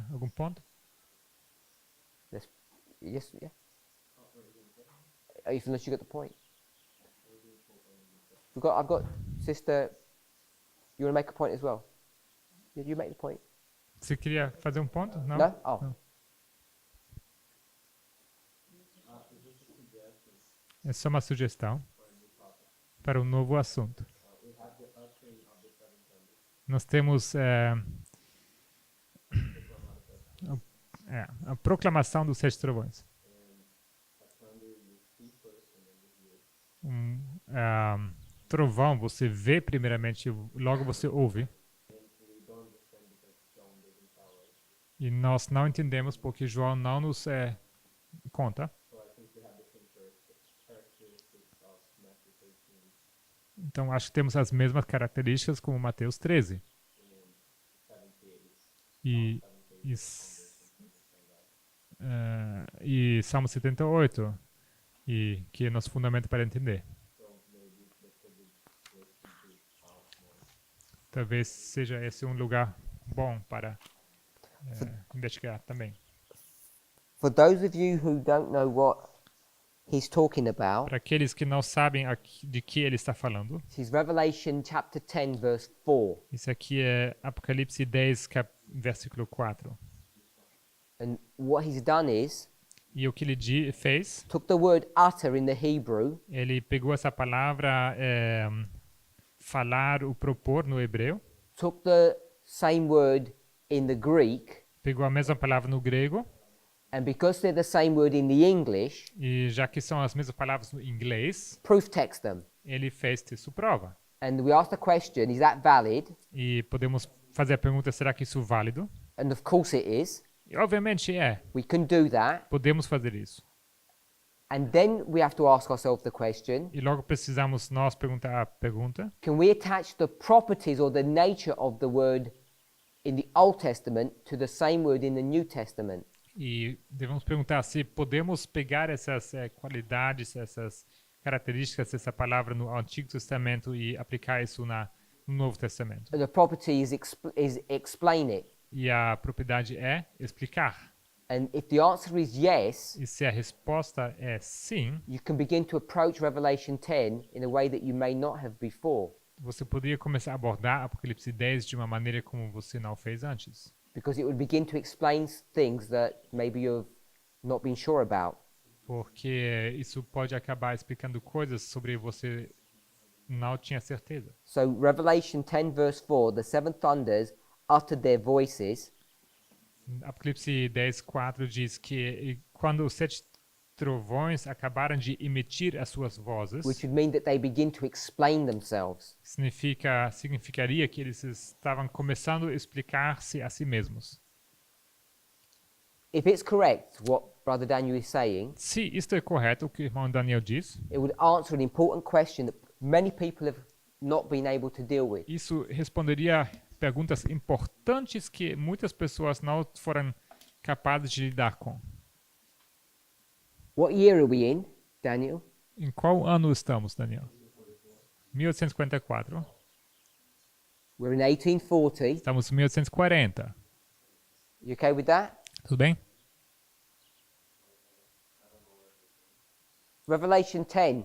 algum ponto? Yes, yeah. If unless you got the point. I've got sister. You want to make a point as well? You make the point. Você queria fazer um ponto? Não? No? Oh. Não. É só uma sugestão para um novo assunto. Nós temos a proclamação dos 7 trovões. Trovão você vê primeiramente, logo você ouve. E nós não entendemos porque João não nos conta. Então acho que temos as mesmas características como Mateus 13. E, e, e Salmo 78. E que é nosso fundamento para entender. Talvez seja esse um lugar bom para investigar também. For those of you who don't know what he's talking about, Para aqueles que não sabem de que ele está falando, this is Revelation chapter 10, verse 4. isso aqui é Apocalipse 10, versículo 4. And what he's done is, E o que ele fez, took the word utter in the Hebrew, ele pegou essa palavra falar, o propor no hebreu, took the same word in the Greek, pegou a mesma palavra no grego, and because they're the same word in the English, e já que são as mesmas palavras no inglês, proof text them. ele fez texto prova. And we ask the question, is that valid? E podemos fazer a pergunta, será que isso é válido? And of course it is. E obviamente é. We can do that. Podemos fazer isso. And then we have to ask ourselves the question, E logo precisamos nós perguntar a pergunta, can we attach the properties or the nature of the word in the Old Testament to the same word in the New Testament? e devemos perguntar se podemos pegar essas qualidades, essas características dessa palavra no Antigo Testamento e aplicar isso no Novo Testamento. And the property is explain it. E a propriedade é explicar. And if the answer is yes, E se a resposta é sim, you can begin to approach Revelation 10 in a way that you may not have before. você poderia começar a abordar Apocalipse 10 de uma maneira como você não fez antes. Because it would begin to explain things that maybe you've not been sure about. Porque isso pode acabar explicando coisas sobre você não tinha certeza. So Revelation 10 verse 4, the seven thunders uttered their voices, Apocalipse 10, 4 diz que quando os 7 trovões acabaram de emitir as suas vozes, which would mean that they begin to explain themselves. significaria que eles estavam começando a explicar-se a si mesmos. If it's correct what Brother Daniel is saying, Se isto é correto, o que o irmão Daniel diz, it would answer an important question that many people have not been able to deal with. isso responderia perguntas importantes que muitas pessoas não foram capazes de lidar com. What year are we in, Daniel? Em qual ano estamos, Daniel? 1844. We're in 1840. Estamos em 1840. You okay with that? Tudo bem? Revelation 10.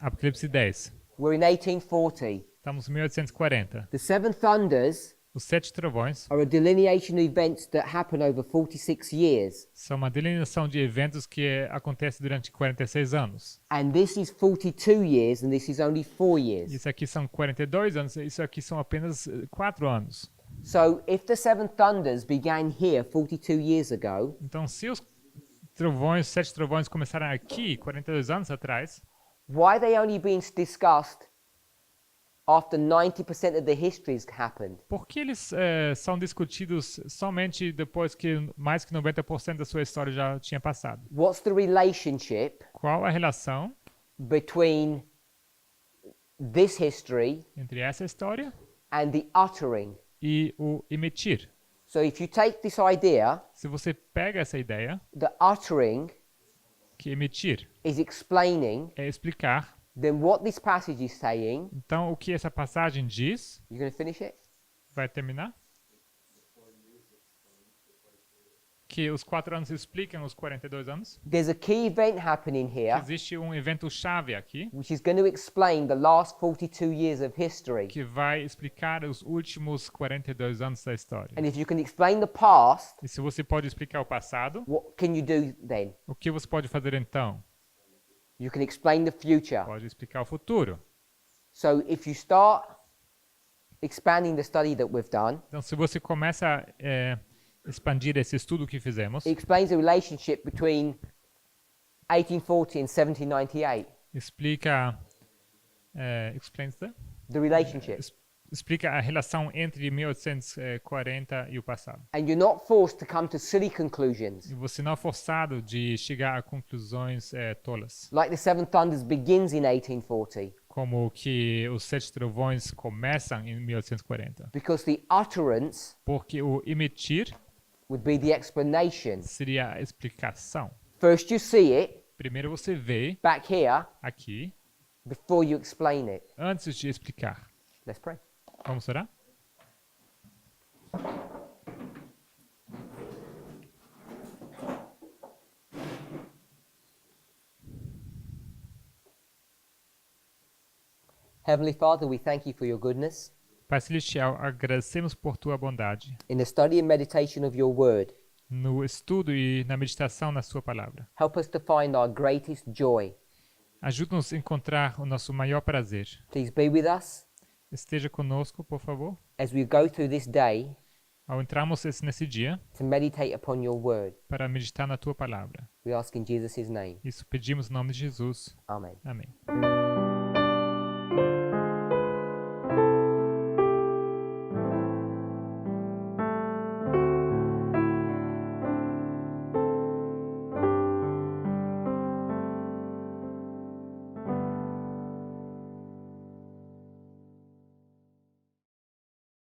Apocalipse 10. We're in 1840. Estamos em 1840. The seven thunders Os 7 trovões are a delineation of events that happen over 46 years. são uma delineação de eventos que acontecem durante 46 anos. And this is 42 years, and this is only 4 years. Isso aqui são 42 anos, isso aqui são apenas 4 anos. So if the seven thunders began here 42 years ago, Então, se os trovões, 7 trovões começaram aqui 42 anos atrás, why are they only being discussed after 90% of the histories happened? por que eles são discutidos somente depois que mais que 90% da sua história já tinha passado? What's the relationship Qual a relação between this history entre essa história and the uttering? e o emitir? So if you take this idea, Se você pega essa ideia, the uttering que emitir is explaining, é explicar, then what this passage is saying, então o que essa passagem diz, you're going to finish it? vai terminar? Que os 4 anos explicam os 42 anos. There's a key event happening here, Existe um evento chave aqui which is going to explain the last 42 years of history. que vai explicar os últimos 42 anos da história. And if you can explain the past, E se você pode explicar o passado, what can you do then? o que você pode fazer então? You can explain the future. Pode explicar o futuro. So if you start expanding the study that we've done, Então, se você começa a expandir esse estudo que fizemos, it explains the relationship between 1840 and 1798. explica, explains The relationship. explica a relação entre 1840 e o passado. And you're not forced to come to silly conclusions. E você não é forçado de chegar a conclusões tolas, Like the Seven Thunders begins in 1840. como que os Sete Trovões começam em 1840. Because the utterance Porque o emitir would be the explanation. seria a explicação. First you see it Primeiro você vê back here aqui, before you explain it. antes de explicar. Let's pray. Vamos orar? Heavenly Father, we thank you for your goodness. Pai Celestial, agradecemos por tua bondade In the study and meditation of your word, no estudo e na meditação na sua palavra. help us to find our greatest joy. Ajuda-nos a encontrar o nosso maior prazer. Please be with us Esteja conosco, por favor, as we go through this day ao entrarmos nesse dia to meditate upon your word. para meditar na tua palavra. We ask in Jesus' name. Isso pedimos em nome de Jesus. Amen. Amém.